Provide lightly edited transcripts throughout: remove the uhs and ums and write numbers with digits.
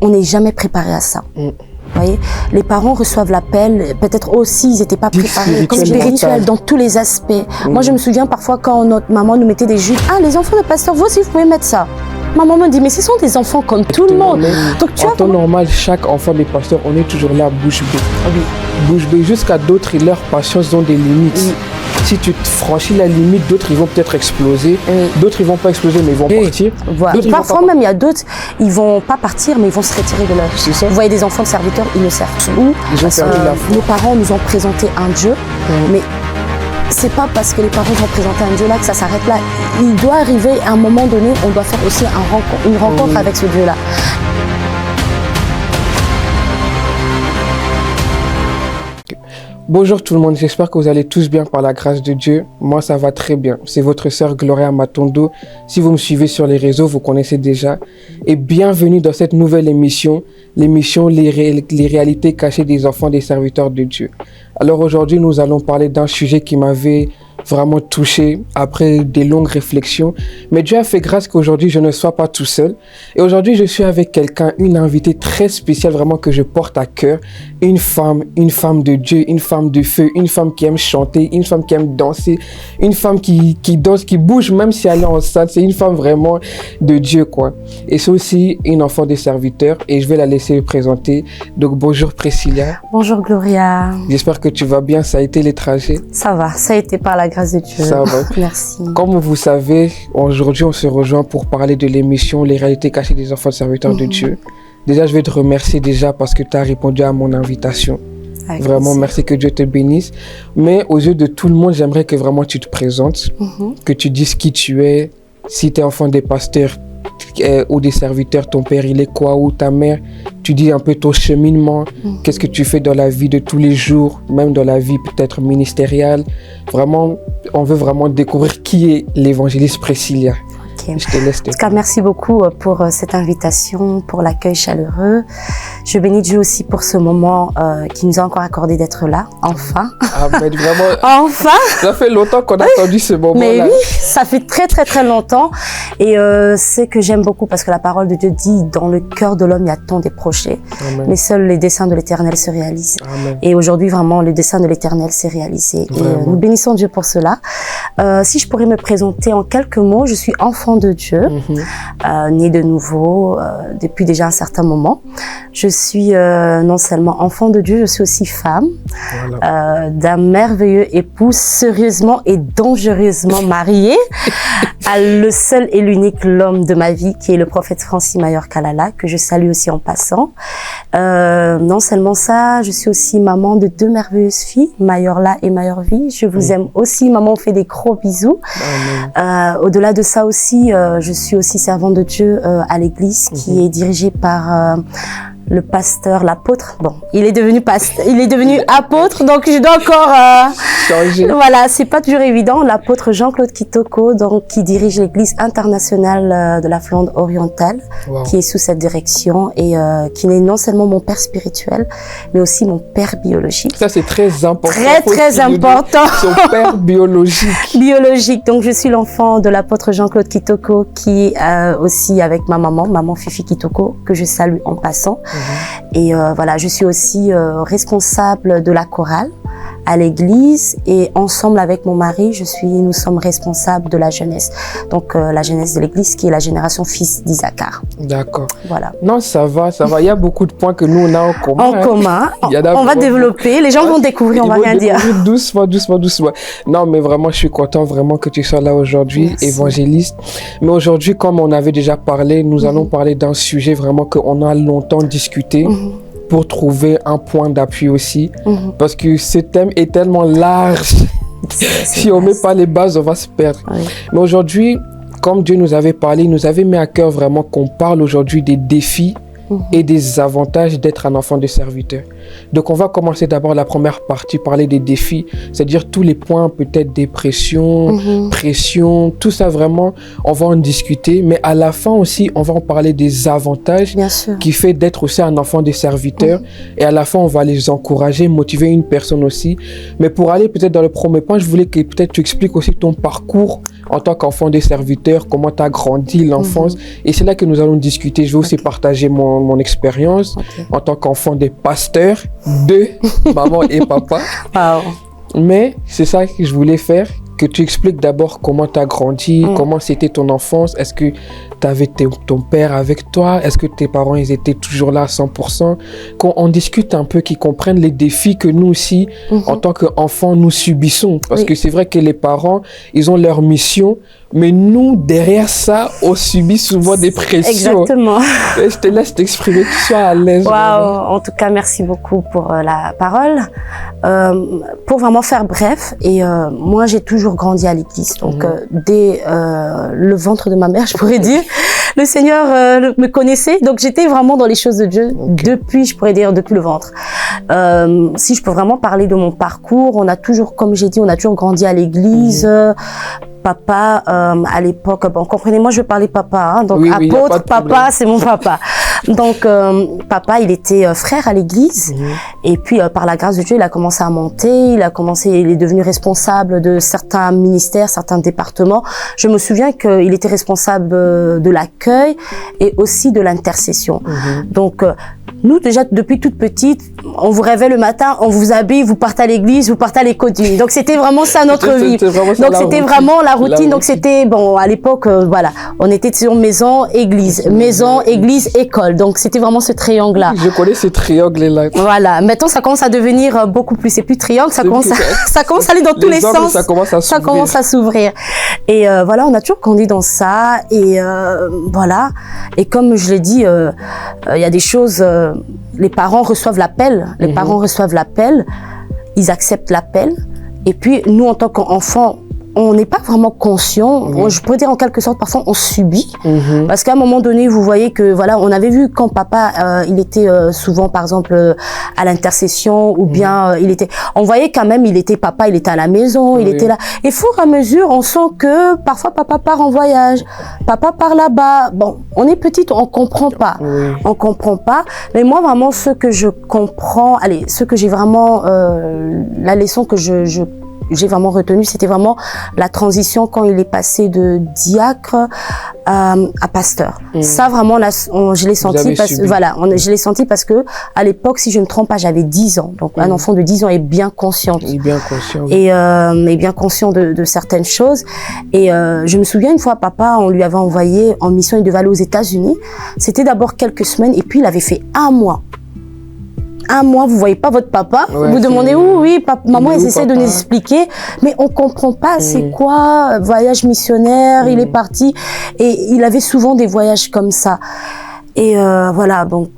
on n'est jamais préparé à ça. Vous voyez, les parents reçoivent l'appel, peut-être aussi ils n'étaient pas préparés, comme spirituel dans tous les aspects. Moi je me souviens parfois quand notre maman nous mettait des jupes, les enfants de pasteur, vous aussi vous pouvez mettre ça. Ma maman me dit, mais ce sont des enfants comme tout le monde. Donc, en temps normal, chaque enfant des pasteurs, on est toujours là bouche bée. Oui. Bouche bée, jusqu'à d'autres, leurs patience ont des limites. Oui. Si tu franchis la limite, d'autres ils vont peut-être exploser, d'autres ils vont pas exploser mais ils vont partir. Voilà. Parfois même il y a d'autres, ils vont pas partir mais ils vont se retirer de leur. Vous voyez des enfants de serviteurs, ils ne servent où nos parents nous ont présenté un Dieu, mais c'est pas parce que les parents ont présenté un Dieu là que ça s'arrête là. Il doit arriver à un moment donné, on doit faire aussi une rencontre avec ce Dieu là. Bonjour tout le monde, j'espère que vous allez tous bien par la grâce de Dieu. Moi ça va très bien, c'est votre sœur Gloria Matondo. Si vous me suivez sur les réseaux, vous connaissez déjà. Et bienvenue dans cette nouvelle émission, l'émission les réalités cachées des enfants des serviteurs de Dieu. Alors aujourd'hui nous allons parler d'un sujet qui m'avait vraiment touché après des longues réflexions. Mais Dieu a fait grâce qu'aujourd'hui je ne sois pas tout seul. Et aujourd'hui je suis avec quelqu'un, une invitée très spéciale vraiment que je porte à cœur. Une femme de Dieu, une femme de feu, une femme qui aime chanter, une femme qui aime danser, une femme qui danse, qui bouge même si elle est enceinte. C'est une femme vraiment de Dieu quoi. Et c'est aussi une enfant des serviteurs et je vais la laisser présenter. Donc bonjour Priscilla. Bonjour Gloria. J'espère que tu vas bien, ça a été les trajets? Ça va, ça a été par la grâce de Dieu. Ça va. Merci. Comme vous savez, aujourd'hui on se rejoint pour parler de l'émission Les réalités cachées des enfants serviteurs de Dieu. Déjà, je vais te remercier déjà parce que tu as répondu à mon invitation. Vraiment, merci, que Dieu te bénisse. Mais aux yeux de tout le monde, j'aimerais que vraiment tu te présentes, que tu dises qui tu es, si tu es enfant des pasteurs ou des serviteurs, ton père il est quoi, ou ta mère, tu dis un peu ton cheminement, qu'est-ce que tu fais dans la vie de tous les jours, même dans la vie peut-être ministérielle. Vraiment, on veut vraiment découvrir qui est l'évangéliste Priscilla. Okay. Je te laisse. En tout cas, merci beaucoup pour cette invitation, pour l'accueil chaleureux. Je bénis Dieu aussi pour ce moment qui nous a encore accordé d'être là, enfin. Ah, mais vraiment. Enfin. Ça fait longtemps qu'on a attendu ce moment-là. Mais oui, ça fait très très très longtemps. Et c'est que j'aime beaucoup parce que la parole de Dieu dit, dans le cœur de l'homme, il y a tant des projets. Amen. Mais seuls les desseins de l'Éternel se réalisent. Amen. Et aujourd'hui, vraiment, le dessein de l'Éternel s'est réalisé. Vraiment. Et nous bénissons Dieu pour cela. Si je pourrais me présenter en quelques mots, je suis enfant de Dieu, né de nouveau depuis déjà un certain moment. Je suis non seulement enfant de Dieu, je suis aussi femme d'un merveilleux époux sérieusement et dangereusement marié à le seul et l'unique l'homme de ma vie qui est le prophète Francis Mayor Kalala, que je salue aussi en passant. Non seulement ça, je suis aussi maman de 2 merveilleuses filles, Mayorla et Mayorvi. Je vous aime aussi, maman, on fait des gros bisous. Au-delà de ça aussi, je suis aussi servante de Dieu à l'église qui est dirigée par le pasteur, l'apôtre. Bon, il est devenu apôtre, donc je dois encore changer. Voilà, c'est pas toujours évident. L'apôtre Jean-Claude Kitoko, donc qui dirige l'église internationale de la Flandre orientale, qui est sous cette direction et qui est non seulement mon père spirituel, mais aussi mon père biologique. Ça c'est très important. Très important. Son père biologique. Biologique. Donc je suis l'enfant de l'apôtre Jean-Claude Kitoko, qui est aussi avec ma maman Fifi Kitoko, que je salue en passant. Et voilà, je suis aussi responsable de la chorale à l'église et ensemble avec mon mari, nous sommes responsables de la jeunesse. Donc la jeunesse de l'église qui est la génération fils d'Isaacar. D'accord. Voilà. Non, ça va. Il y a beaucoup de points que nous on a en commun. En commun. On va développer, les gens vont découvrir, on va rien dire. Doucement. Non, mais vraiment, je suis content vraiment que tu sois là aujourd'hui, merci. Évangéliste. Mais aujourd'hui, comme on avait déjà parlé, nous allons parler d'un sujet vraiment qu'on a longtemps discuté. Pour trouver un point d'appui aussi, parce que ce thème est tellement large. Si on ne met pas les bases, on va se perdre. Oui. Mais aujourd'hui, comme Dieu nous avait parlé, il nous avait mis à cœur vraiment qu'on parle aujourd'hui des défis et des avantages d'être un enfant de serviteur. Donc on va commencer d'abord la première partie, parler des défis, c'est-à-dire tous les points, peut-être dépression, pression, tout ça vraiment, on va en discuter, mais à la fin aussi, on va en parler des avantages qui fait d'être aussi un enfant de serviteur, et à la fin, on va les encourager, motiver une personne aussi. Mais pour aller peut-être dans le premier point, je voulais que peut-être tu expliques aussi ton parcours en tant qu'enfant de serviteur, comment tu as grandi, l'enfance, et c'est là que nous allons discuter. Je vais aussi partager mon expérience en tant qu'enfant des pasteurs de maman et papa. Wow. Mais c'est ça que je voulais faire, que tu expliques d'abord comment tu as grandi, comment c'était ton enfance. Est-ce que tu avais ton père avec toi? Est-ce que tes parents ils étaient toujours là à 100%? Qu'on discute un peu, qu'ils comprennent les défis que nous aussi, en tant qu'enfants, nous subissons. Parce que c'est vrai que les parents, ils ont leur mission, mais nous, derrière ça, on subit souvent des pressions. Exactement. Et je te laisse t'exprimer, que tu sois à l'aise. En tout cas, merci beaucoup pour la parole. Pour vraiment faire bref, moi, j'ai toujours grandi à l'église. Donc, dès le ventre de ma mère, je pourrais dire, le Seigneur me connaissait. Donc, j'étais vraiment dans les choses de Dieu depuis, je pourrais dire, depuis le ventre. Si je peux vraiment parler de mon parcours, on a toujours, comme j'ai dit, on a toujours grandi à l'église. Papa, à l'époque, bon, comprenez-moi, je vais parler papa, hein, donc apôtre, papa, c'est mon papa. Donc, papa, il était frère à l'église, et puis par la grâce de Dieu, il a commencé à monter, il est devenu responsable de certains ministères, certains départements. Je me souviens qu'il était responsable de l'accueil et aussi de l'intercession. Donc, nous, déjà, depuis toute petite, on vous réveille le matin, on vous habille, vous partez à l'église, vous partez à l'école de nuit. Donc, c'était vraiment ça notre vie. Donc, c'était vraiment la routine. Donc, c'était, bon, à l'époque, voilà, on était sur maison, église, école. Donc, c'était vraiment ce triangle-là. Je connais ce triangle-là. Voilà. Maintenant, ça commence à devenir beaucoup plus. C'est plus triangle, ça commence à aller dans tous les sens. Ça commence à s'ouvrir. Et voilà, on a toujours grandi dans ça. Et voilà. Et comme je l'ai dit, il y a des choses... les parents reçoivent l'appel. Ils acceptent l'appel. Et puis, nous, en tant qu'enfants, on n'est pas vraiment conscient. Je pourrais dire en quelque sorte, parfois on subit. Parce qu'à un moment donné, vous voyez que, voilà, on avait vu quand papa, il était souvent, par exemple, à l'intercession ou bien on voyait quand même, il était à la maison, il était là. Et au fur et à mesure, on sent que parfois papa part en voyage, papa part là-bas. Bon, on est petite, on comprend pas. On comprend pas. Mais moi, vraiment, ce que je comprends, ce que j'ai vraiment, la leçon que j'ai vraiment retenu, c'était vraiment la transition quand il est passé de diacre à pasteur. Ça vraiment, je l'ai senti je l'ai senti parce que à l'époque, si je ne me trompe pas, j'avais 10 ans. Donc un enfant de 10 ans est bien conscient. Il est bien conscient. Et bien conscient de certaines choses. Et je me souviens une fois, papa, on lui avait envoyé en mission, il devait aller aux États-Unis. C'était d'abord quelques semaines et puis il avait fait 1 mois. 1 mois, vous voyez pas votre papa, vous demandez où, maman, elle essaie de nous expliquer, mais on comprend pas c'est quoi, voyage missionnaire, il est parti, et il avait souvent des voyages comme ça. Et voilà, donc,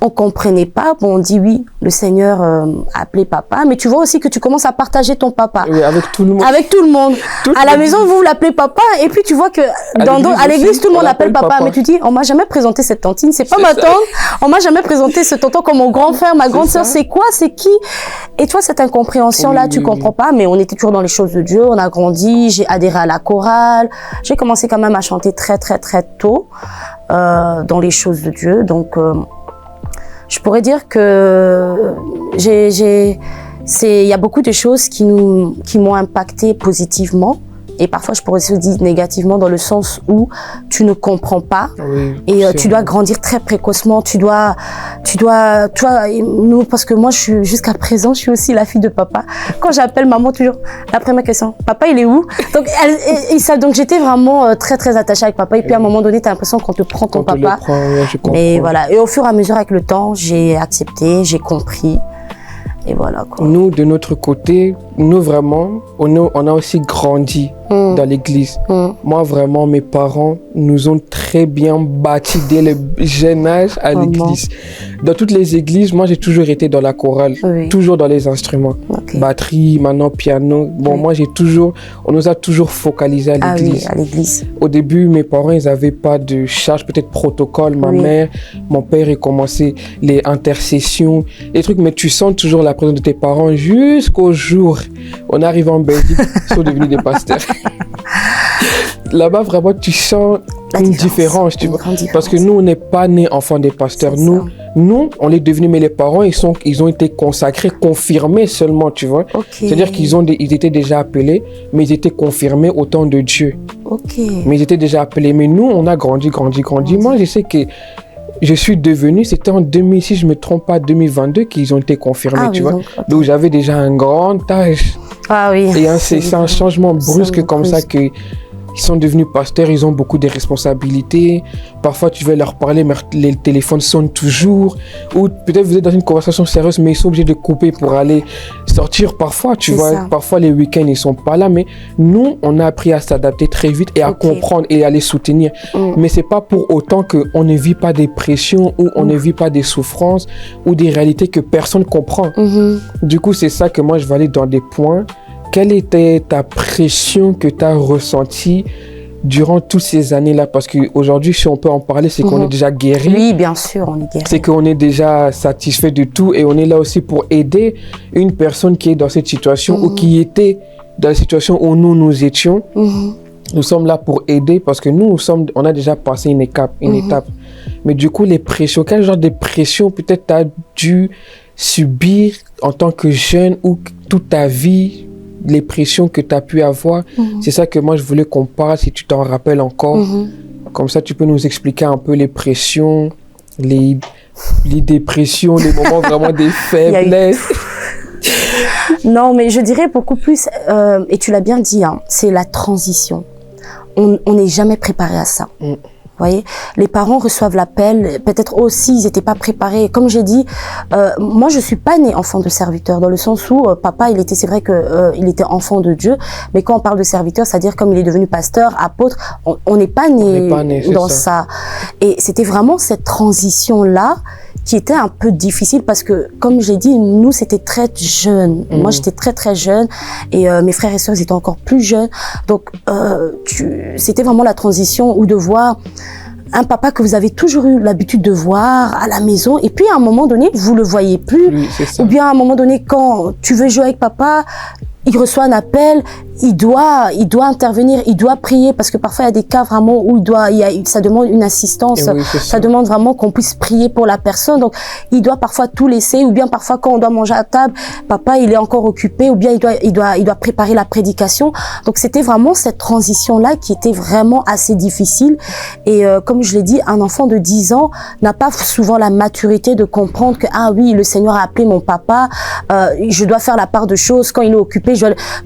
on comprenait pas, bon, on dit oui, le Seigneur a appelé papa, mais tu vois aussi que tu commences à partager ton papa. Oui, avec tout le monde. Avec tout le monde. À la maison, vous l'appelez papa, et puis tu vois que à l'église, tout le monde l'appelle papa. Mais tu dis, on m'a jamais présenté cette tantine, c'est pas ma tante, on m'a jamais présenté ce tonton comme mon grand frère, ma grande sœur, c'est quoi, c'est qui? Et toi, cette incompréhension-là, tu comprends pas, mais on était toujours dans les choses de Dieu, on a grandi, j'ai adhéré à la chorale, j'ai commencé quand même à chanter très, très, très tôt, dans les choses de Dieu, donc, je pourrais dire que il y a beaucoup de choses qui m'ont impacté positivement. Et parfois, je pourrais se dire négativement dans le sens où tu ne comprends pas et tu dois grandir très précocement. Tu dois, nous, parce que moi, jusqu'à présent, je suis aussi la fille de papa. Quand j'appelle maman, toujours, la première question, papa, il est où? Donc, j'étais vraiment très, très attachée avec papa. Et puis, à un moment donné, tu as l'impression qu'on te prend ton papa. Et voilà. Et au fur et à mesure, avec le temps, j'ai accepté, j'ai compris. Et voilà, quoi. Nous, de notre côté, nous vraiment, on a aussi grandi dans l'église. Moi, vraiment, mes parents nous ont très bien bâti dès le jeune âge à l'église. Dans toutes les églises, moi, j'ai toujours été dans la chorale, toujours dans les instruments. Batterie, maintenant piano. Bon, moi, on nous a toujours focalisé à l'église. À l'église. Au début, mes parents, ils n'avaient pas de charge, peut-être protocole. Ma mère, mon père, ils commençaient les intercessions, les trucs, mais tu sens toujours la présence de tes parents jusqu'au jour où on arrive en Belgique, ils sont devenus des pasteurs. Là-bas, vraiment, tu sens une différence, tu vois. Parce que nous, on n'est pas nés enfants des pasteurs. Nous, on est devenus, mais les parents, ils ont été consacrés, confirmés seulement, tu vois. C'est-à-dire qu'ils étaient déjà appelés, mais ils étaient confirmés au temps de Dieu. Mais ils étaient déjà appelés. Mais nous, on a grandi. Moi, je sais que je suis devenu, c'était en 2000, si je me trompe pas, 2022 qu'ils ont été confirmés, tu vois. Donc j'avais déjà un grand âge. Ah oui. Et c'est un changement brusque comme ça que ils sont devenus pasteurs, ils ont beaucoup de responsabilités. Parfois, tu veux leur parler, mais les téléphones sonnent toujours. Ou peut-être vous êtes dans une conversation sérieuse, mais ils sont obligés de couper pour aller sortir. Parfois, tu vois, parfois les week-ends, ils sont pas là. Mais nous, on a appris à s'adapter très vite et à comprendre et à les soutenir. Mais c'est pas pour autant qu'on ne vit pas des pressions ou on ne vit pas des souffrances ou des réalités que personne comprend. Du coup, c'est ça que moi, je vais aller dans des points. Quelle était ta pression que tu as ressentie durant toutes ces années-là? Parce qu'aujourd'hui, si on peut en parler, c'est qu'on est déjà guéri. Oui, bien sûr, on est guéri. C'est qu'on est déjà satisfait de tout et on est là aussi pour aider une personne qui est dans cette situation ou qui était dans la situation où nous étions. Nous sommes là pour aider parce que on a déjà passé une étape. Mais du coup, les pressions, quel genre de pression peut-être tu as dû subir en tant que jeune ou toute ta vie? Les pressions que tu as pu avoir, c'est ça que moi je voulais qu'on parle, si tu t'en rappelles encore. Comme ça, tu peux nous expliquer un peu les pressions, les dépressions, les moments vraiment des faiblesses. Non, mais je dirais beaucoup plus, et tu l'as bien dit, hein, c'est la transition. On n'est jamais préparé à ça. Vous voyez, les parents reçoivent l'appel, peut-être aussi ils n'étaient pas préparés. Comme j'ai dit, moi je suis pas née enfant de serviteur, dans le sens où papa, c'est vrai que il était enfant de Dieu, mais quand on parle de serviteur, c'est-à-dire comme il est devenu pasteur, apôtre, on n'est pas né dans ça. Et c'était vraiment cette transition-là qui était un peu difficile parce que, comme j'ai dit, nous, c'était très jeune. Moi, j'étais très, très jeune et mes frères et sœurs, ils étaient encore plus jeunes. Donc, c'était vraiment la transition ou de voir un papa que vous avez toujours eu l'habitude de voir à la maison et puis à un moment donné, vous le voyez plus. Oui, ou bien à un moment donné, quand tu veux jouer avec papa, il reçoit un appel, il doit intervenir, il doit prier parce que parfois il y a des cas vraiment où ça demande une assistance, ça demande vraiment qu'on puisse prier pour la personne. Donc il doit parfois tout laisser, ou bien parfois quand on doit manger à table, papa il est encore occupé, ou bien il doit préparer la prédication. Donc c'était vraiment cette transition là qui était vraiment assez difficile. Et comme je l'ai dit, un enfant de 10 ans n'a pas souvent la maturité de comprendre que ah oui, le Seigneur a appelé mon papa, je dois faire la part de choses quand il est occupé.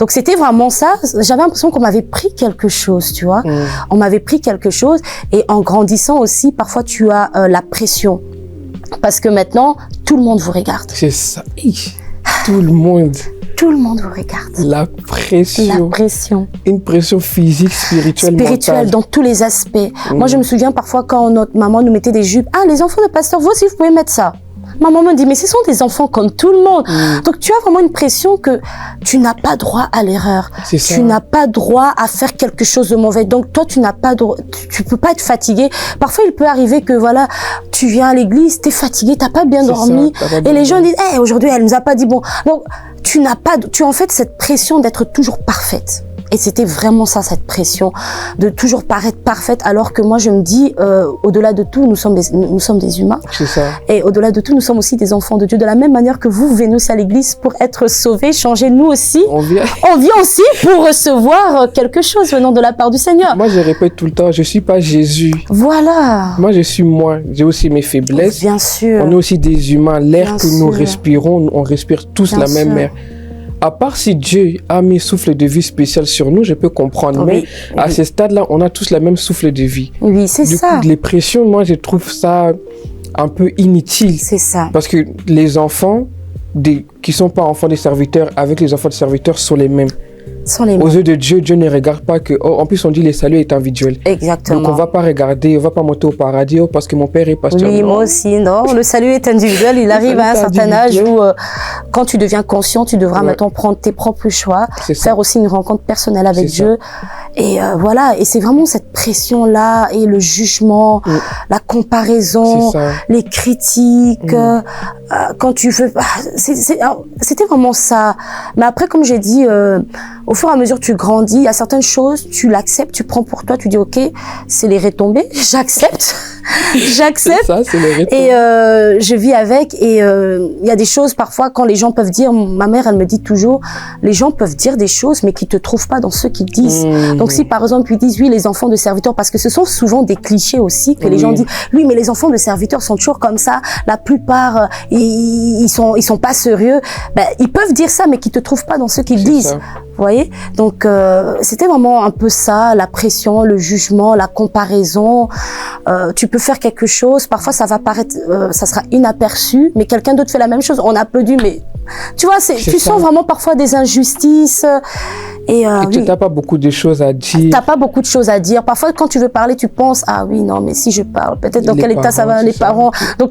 Donc c'était vraiment ça. J'avais l'impression qu'on m'avait pris quelque chose, tu vois. On m'avait pris quelque chose. Et en grandissant aussi, parfois tu as la pression. Parce que maintenant, tout le monde vous regarde. C'est ça. Tout le monde. Tout le monde vous regarde. La pression. La pression. Une pression physique, spirituelle, mentale. Dans tous les aspects. Moi, je me souviens parfois quand notre maman nous mettait des jupes. Ah, les enfants de pasteur, vous aussi, vous pouvez mettre ça. Maman me dit, mais ce sont des enfants comme tout le monde. Donc, tu as vraiment une pression que tu n'as pas droit à l'erreur. Tu n'as pas droit à faire quelque chose de mauvais. Donc, toi, tu n'as pas droit, tu peux pas être fatigué. Parfois, il peut arriver que, voilà, tu viens à l'église, t'es fatigué, t'as pas bien dormi. Et les gens disent, hey, aujourd'hui, elle nous a pas dit bon. Donc, tu as en fait cette pression d'être toujours parfaite. Et c'était vraiment ça, cette pression de toujours paraître parfaite, alors que moi je me dis, au-delà de tout, nous sommes des humains. C'est ça. Et au-delà de tout, nous sommes aussi des enfants de Dieu. De la même manière que vous venez aussi à l'église pour être sauvés, changés, nous aussi, on vient aussi pour recevoir quelque chose venant de la part du Seigneur. Moi je répète tout le temps, je suis pas Jésus. Voilà. Moi je suis moi, j'ai aussi mes faiblesses. Bien sûr. On est aussi des humains, l'air que nous respirons, on respire tous la même air. À part si Dieu a mis souffle de vie spécial sur nous, je peux comprendre. Mais à ce stade-là, on a tous la même souffle de vie. Oui, c'est ça. Les pressions, moi, je trouve ça un peu inutile. C'est ça. Parce que les enfants qui ne sont pas enfants des serviteurs avec les enfants des serviteurs sont les mêmes. Aux yeux de Dieu, Dieu ne regarde pas que... Oh, en plus, on dit le salut est individuel. Exactement. Donc, on ne va pas regarder, on ne va pas monter au paradis parce que mon père est pasteur. Oui, moi aussi, non. Le salut est individuel. Il arrive à un certain âge où, quand tu deviens conscient, tu devras maintenant prendre tes propres choix, faire aussi une rencontre personnelle avec Dieu. Et voilà. Et c'est vraiment cette pression-là et le jugement, la comparaison, les critiques. Quand tu veux... C'était vraiment ça. Mais après, comme j'ai dit... au fur et à mesure, tu grandis, il y a certaines choses, tu l'acceptes, tu prends pour toi, tu dis, OK, c'est les retombées, j'accepte. J'accepte. Ça, c'est le rythme. Et je vis avec. Et il y a des choses parfois quand les gens peuvent dire, ma mère, elle me dit toujours, les gens peuvent dire des choses, mais qui te trouvent pas dans ce qu'ils disent. Donc si par exemple ils disent, oui, les enfants de serviteurs, parce que ce sont souvent des clichés aussi que les gens disent, oui, mais les enfants de serviteurs sont toujours comme ça. La plupart, ils sont pas sérieux. Ben, ils peuvent dire ça, mais qui te trouvent pas dans ce qu'ils disent. Ça. Vous voyez? Donc, c'était vraiment un peu ça, la pression, le jugement, la comparaison. Tu peux faire quelque chose, parfois ça va paraître, ça sera inaperçu, mais quelqu'un d'autre fait la même chose, on applaudit, mais tu vois, tu sens vraiment parfois des injustices. Et tu n'as pas beaucoup de choses à dire. T'as pas beaucoup de choses à dire. Parfois, quand tu veux parler, tu penses, ah oui, non, mais si je parle, peut-être dans quel état ça va, les parents. Donc,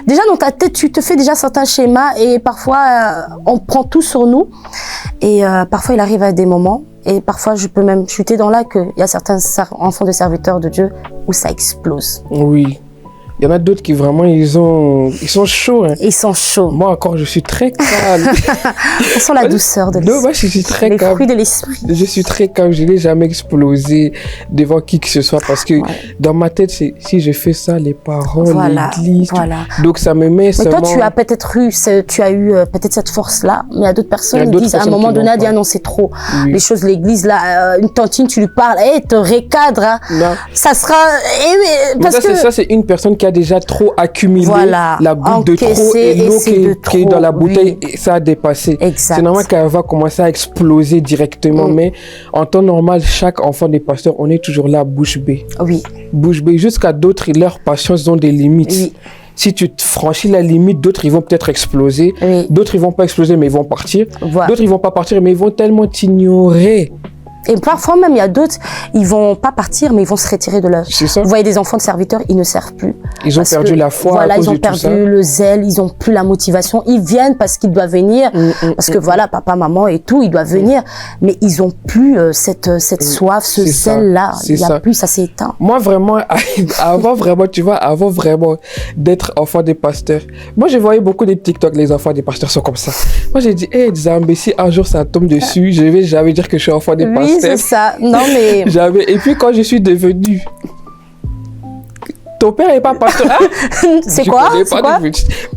déjà dans ta tête, tu te fais déjà certains schémas et parfois, on prend tout sur nous. Et parfois, il arrive à des moments, et parfois, je peux même chuter dans là qu'il y a certains enfants de serviteurs de Dieu où ça explose. Oui. Il y en a d'autres qui vraiment, ils sont chauds. Hein. Ils sont chauds. Moi encore, je suis très calme. On sent la douceur de l'esprit. Non, moi je suis très calme. Les fruits de l'esprit. Je suis très calme. Je n'ai jamais explosé devant qui que ce soit parce que dans ma tête, c'est si je fais ça, les parents, l'église. Voilà. Donc ça me met Mais toi, tu as peut-être eu peut-être cette force-là, mais il y a d'autres personnes qui disent à un moment donné, ah non, c'est trop. Oui. Les choses, l'église, là, une tantine, tu lui parles, te recadre. Hein. Ça sera. Parce que ça, c'est une personne qui a déjà trop accumulé la goutte de trop et l'eau qui est dans la bouteille et ça a dépassé. C'est normal qu'elle va commencer à exploser directement, mais en temps normal, chaque enfant des pasteurs, on est toujours là, bouche bée. Oui. Bouche bée, jusqu'à d'autres, leurs patience ont des limites. Oui. Si tu franchis la limite, d'autres, ils vont peut-être exploser. Oui. D'autres, ils vont pas exploser, mais ils vont partir. Voilà. D'autres, ils vont pas partir, mais ils vont tellement t'ignorer. Et parfois même, il y a d'autres, ils vont pas partir, mais ils vont se retirer de l'œuvre. C'est ça. Vous voyez des enfants de serviteurs, ils ne servent plus. Ils ont perdu la foi. Voilà, ils ont perdu le zèle, ils ont plus la motivation. Ils viennent parce qu'ils doivent venir, parce que voilà, papa, maman et tout, ils doivent venir, mais ils ont plus cette soif, ce zèle-là. Il y a plus, ça s'est éteint. Moi vraiment, avant vraiment d'être enfant des pasteurs, moi je voyais beaucoup de TikTok, les enfants des pasteurs sont comme ça. Moi j'ai dit, des imbéciles, un jour ça tombe dessus, je vais jamais dire que je suis enfant des pasteurs. C'est ça, non mais... Et puis quand je suis devenue... Ton père n'est pas pasteur, hein? C'est quoi?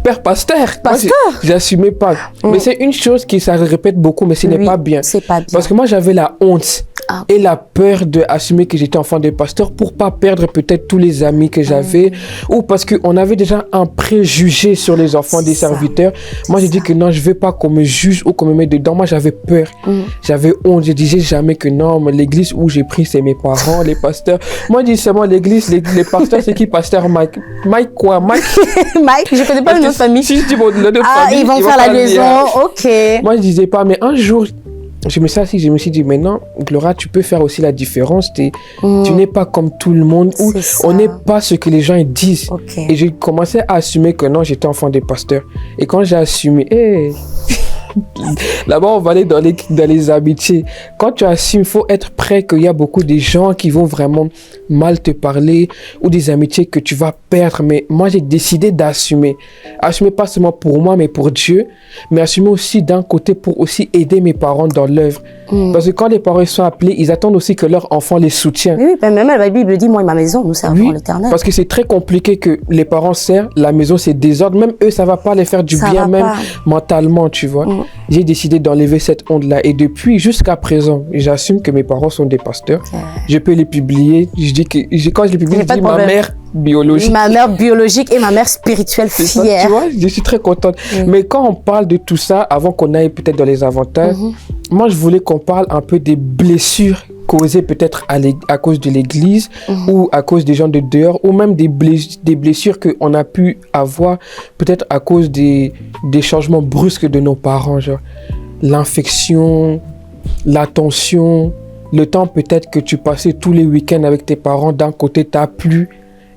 Père pasteur. Pasteur? J'assumais pas. Mais c'est une chose qui ça répète beaucoup, mais ce n'est pas bien. C'est pas bien. Parce que moi j'avais la honte et la peur d'assumer que j'étais enfant de pasteur pour pas perdre peut-être tous les amis que j'avais ou parce qu'on avait déjà un préjugé sur les enfants des serviteurs. Moi j'ai dit que non, je veux pas qu'on me juge ou qu'on me mette dedans. Moi j'avais peur, j'avais honte. Je disais jamais que non, mais l'église où j'ai pris c'est mes parents, les pasteurs. Moi je dis seulement l'église, les pasteurs c'est qui? Pasteur Mike. Mike quoi? Mike je connais pas le nom de famille. Si je dis le nom de famille, ils vont faire la liaison, ok. Moi je disais pas, mais un jour je me suis dit, mais non, Gloria, tu peux faire aussi la différence. Tu n'es pas comme tout le monde, ou on n'est pas ce que les gens disent. Okay. Et j'ai commencé à assumer que non, j'étais enfant des pasteurs. Et quand j'ai assumé, là-bas, on va aller dans les amitiés. Quand tu assumes, il faut être prêt qu'il y a beaucoup de gens qui vont vraiment mal te parler ou des amitiés que tu vas perdre. Mais moi, j'ai décidé d'assumer. Assumer pas seulement pour moi, mais pour Dieu. Mais assumer aussi d'un côté pour aussi aider mes parents dans l'œuvre. Parce que quand les parents sont appelés, ils attendent aussi que leur enfant les soutienne. Oui, même la Bible dit, moi et ma maison, nous servons l'Éternel. Parce que c'est très compliqué que les parents servent, la maison c'est désordre. Même eux, ça va pas les faire du bien, même mentalement, tu vois. J'ai décidé d'enlever cette honte-là. Et depuis, jusqu'à présent, j'assume que mes parents sont des pasteurs. Je peux les publier. Je dis que, quand je les publie, je dis ma mère biologique. Ma mère biologique et ma mère spirituelle fière. Ça, tu vois, je suis très contente. Mais quand on parle de tout ça, avant qu'on aille peut-être dans les avantages, moi, je voulais qu'on parle un peu des blessures causées peut-être à cause de l'église ou à cause des gens de dehors ou même des blessures qu'on a pu avoir peut-être à cause des changements brusques de nos parents, genre l'infection, la tension, le temps peut-être que tu passais tous les week-ends avec tes parents, d'un côté t'as plu.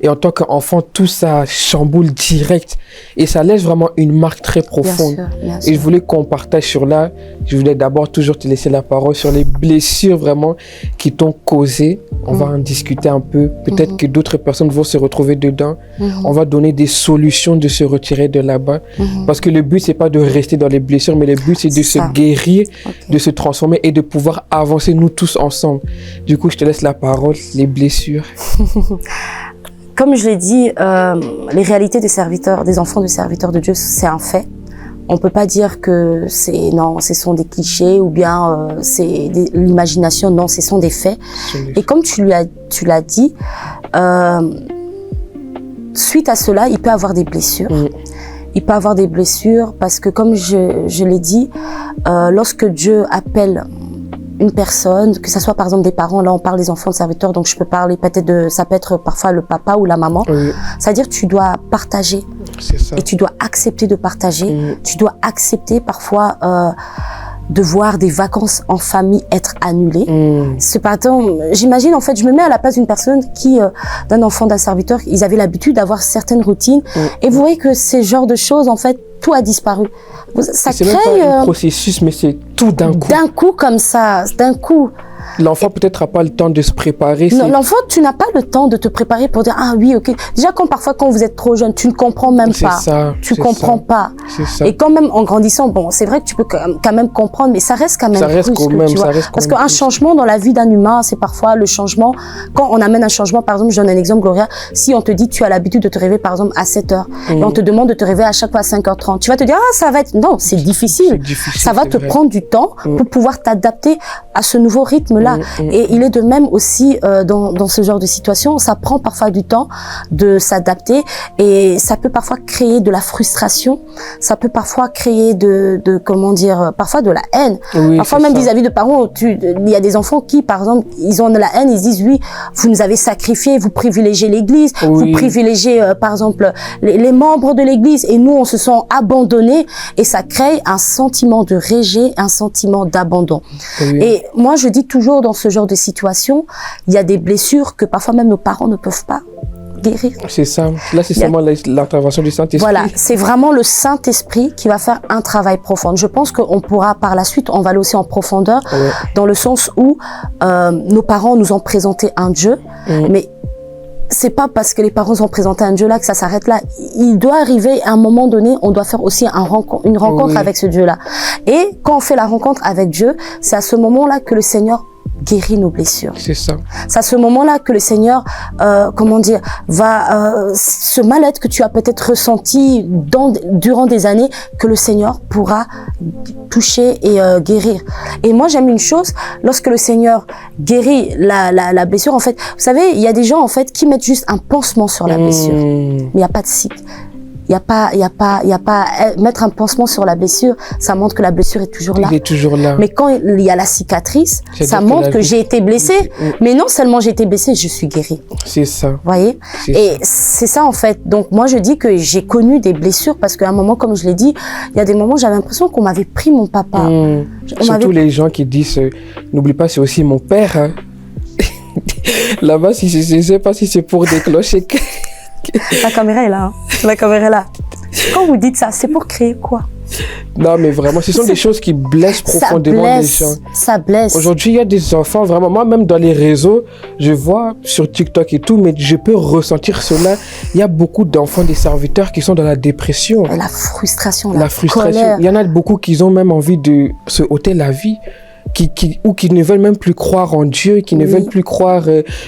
Et en tant qu'enfant, tout ça chamboule direct. Et ça laisse vraiment une marque très profonde. Bien sûr. Et je voulais qu'on partage sur là. Je voulais d'abord toujours te laisser la parole sur les blessures vraiment qui t'ont causé. On va en discuter un peu. Peut-être que d'autres personnes vont se retrouver dedans. On va donner des solutions de se retirer de là-bas. Parce que le but, c'est pas de rester dans les blessures, mais le but, c'est de se guérir, de se transformer et de pouvoir avancer nous tous ensemble. Du coup, je te laisse la parole, les blessures. comme je l'ai dit, les réalités des enfants de serviteurs de Dieu, c'est un fait. On peut pas dire que ce sont des clichés ou bien c'est l'imagination. Non, ce sont des faits. Et comme tu l'as dit, suite à cela, il peut avoir des blessures. Il peut avoir des blessures parce que, comme je l'ai dit, lorsque Dieu appelle une personne, que ce soit par exemple des parents, là on parle des enfants de serviteurs, donc je peux parler peut-être ça peut être parfois le papa ou la maman. C'est-à-dire tu dois partager. C'est ça. Et tu dois accepter de partager. Tu dois accepter parfois de voir des vacances en famille être annulées. Cependant, j'imagine, en fait, je me mets à la place d'une personne d'un enfant d'un serviteur, ils avaient l'habitude d'avoir certaines routines. Et vous voyez que ces genres de choses, en fait, tout a disparu. Ça crée... C'est même pas un processus, mais c'est tout d'un coup. D'un coup, comme ça, d'un coup. L'enfant peut-être n'a pas le temps de se préparer. L'enfant, tu n'as pas le temps de te préparer pour dire ah oui, ok. Déjà parfois quand vous êtes trop jeune, tu ne comprends même pas. Tu comprends pas. Et quand même en grandissant, bon, c'est vrai que tu peux quand même comprendre, mais ça reste quand même. Ça reste quand même. Parce qu'un changement dans la vie d'un humain, c'est parfois le changement. Quand on amène un changement, par exemple, je donne un exemple, Gloria. Si on te dit tu as l'habitude de te réveiller par exemple à 7h, et on te demande de te réveiller à chaque fois à 5h30, tu vas te dire ah ça va être non, c'est difficile. Ça va te prendre du temps pour pouvoir t'adapter à ce nouveau rythme là. Et il est de même aussi dans ce genre de situation, ça prend parfois du temps de s'adapter et ça peut parfois créer de la frustration, ça peut parfois créer comment dire, parfois de la haine. Parfois même vis-à-vis de parents, il y a des enfants qui par exemple, ils ont de la haine, ils se disent oui, vous nous avez sacrifiés, vous privilégiez l'église, vous privilégiez par exemple les membres de l'église et nous on se sent abandonnés et ça crée un sentiment de rejet, un sentiment d'abandon. Et moi je dis toujours dans ce genre de situation, il y a des blessures que parfois même nos parents ne peuvent pas guérir. C'est ça. Là, c'est seulement l'intervention du Saint-Esprit. Voilà, c'est vraiment le Saint-Esprit qui va faire un travail profond. Je pense qu'on pourra par la suite, on va aller aussi en profondeur, dans le sens où nos parents nous ont présenté un Dieu, mais c'est pas parce que les parents ont présenté un Dieu là que ça s'arrête là. Il doit arriver à un moment donné, on doit faire aussi une rencontre avec ce Dieu là. Et quand on fait la rencontre avec Dieu, c'est à ce moment là que le Seigneur guérit nos blessures. C'est ça. C'est à ce moment-là que le Seigneur, comment dire, ce mal-être que tu as peut-être ressenti durant des années, que le Seigneur pourra toucher et guérir. Et moi, j'aime une chose, lorsque le Seigneur guérit la blessure, en fait, vous savez, il y a des gens, en fait, qui mettent juste un pansement sur la blessure. Mais il n'y a pas de cycle. Il y a pas mettre un pansement sur la blessure, ça montre que la blessure est toujours là. Il est toujours là. Mais quand il y a la cicatrice, ça montre que j'ai été blessée. Mais non seulement j'ai été blessée, je suis guérie. C'est ça. Vous voyez? Et c'est ça en fait. Donc moi je dis que j'ai connu des blessures parce qu'à un moment, comme je l'ai dit, il y a des moments où j'avais l'impression qu'on m'avait pris mon papa. Surtout les gens qui disent, n'oublie pas, c'est aussi mon père. Hein. Là-bas, je ne sais pas si c'est pour déclencher. La caméra est là. Hein. La caméra est là. Quand vous dites ça, c'est pour créer quoi? Non, mais vraiment, ce sont des choses qui blessent profondément les gens. Ça blesse. Aujourd'hui, il y a des enfants, vraiment, moi, même dans les réseaux, je vois sur TikTok et tout, mais je peux ressentir cela. Il y a beaucoup d'enfants, des serviteurs qui sont dans la dépression. La frustration, la frustration. Colère. Il y en a beaucoup qui ont même envie de se ôter la vie. Ou qui ne veulent même plus croire en Dieu, qui ne veulent plus croire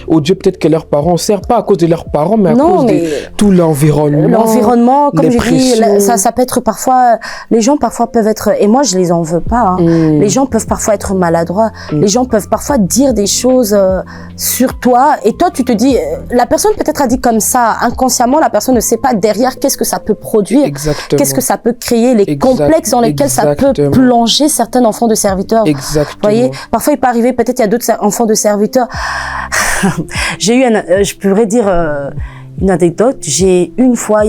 au Dieu peut-être que leurs parents servent, pas à cause de leurs parents, mais à cause de tout l'environnement. L'environnement, comme je dis, ça peut être parfois, les gens parfois peuvent être, et moi je les en veux pas, hein. Les gens peuvent parfois être maladroits, les gens peuvent parfois dire des choses sur toi, et toi tu te dis, la personne peut-être a dit comme ça, inconsciemment la personne ne sait pas derrière qu'est-ce que ça peut produire, qu'est-ce que ça peut créer, les complexes dans lesquels ça peut plonger certains enfants de serviteurs. Vous voyez, parfois il peut arriver, peut-être il y a d'autres enfants de serviteurs. J'ai eu je pourrais dire une anecdote. Une fois,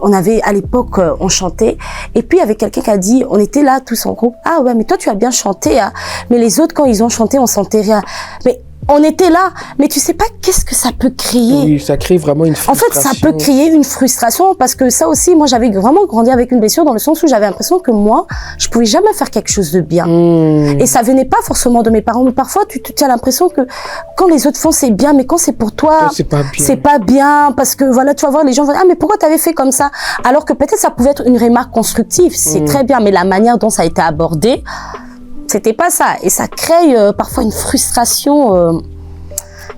on avait à l'époque, on chantait, et puis il y avait quelqu'un qui a dit, on était là tous en groupe. Ah ouais, mais toi tu as bien chanté, hein. Mais les autres quand ils ont chanté, on sentait rien. Mais on était là, mais tu sais pas qu'est-ce que ça peut créer. Oui, ça crée vraiment une frustration. En fait, ça peut créer une frustration parce que ça aussi, moi, j'avais vraiment grandi avec une blessure dans le sens où j'avais l'impression que moi, je pouvais jamais faire quelque chose de bien. Et ça venait pas forcément de mes parents, mais parfois, tu as l'impression que quand les autres font, c'est bien, mais quand c'est pour toi, c'est pas bien parce que voilà, tu vas voir les gens vont dire, ah, mais pourquoi t'avais fait comme ça? Alors que peut-être ça pouvait être une remarque constructive, c'est très bien, mais la manière dont ça a été abordé, c'était pas ça. Et ça crée parfois une frustration.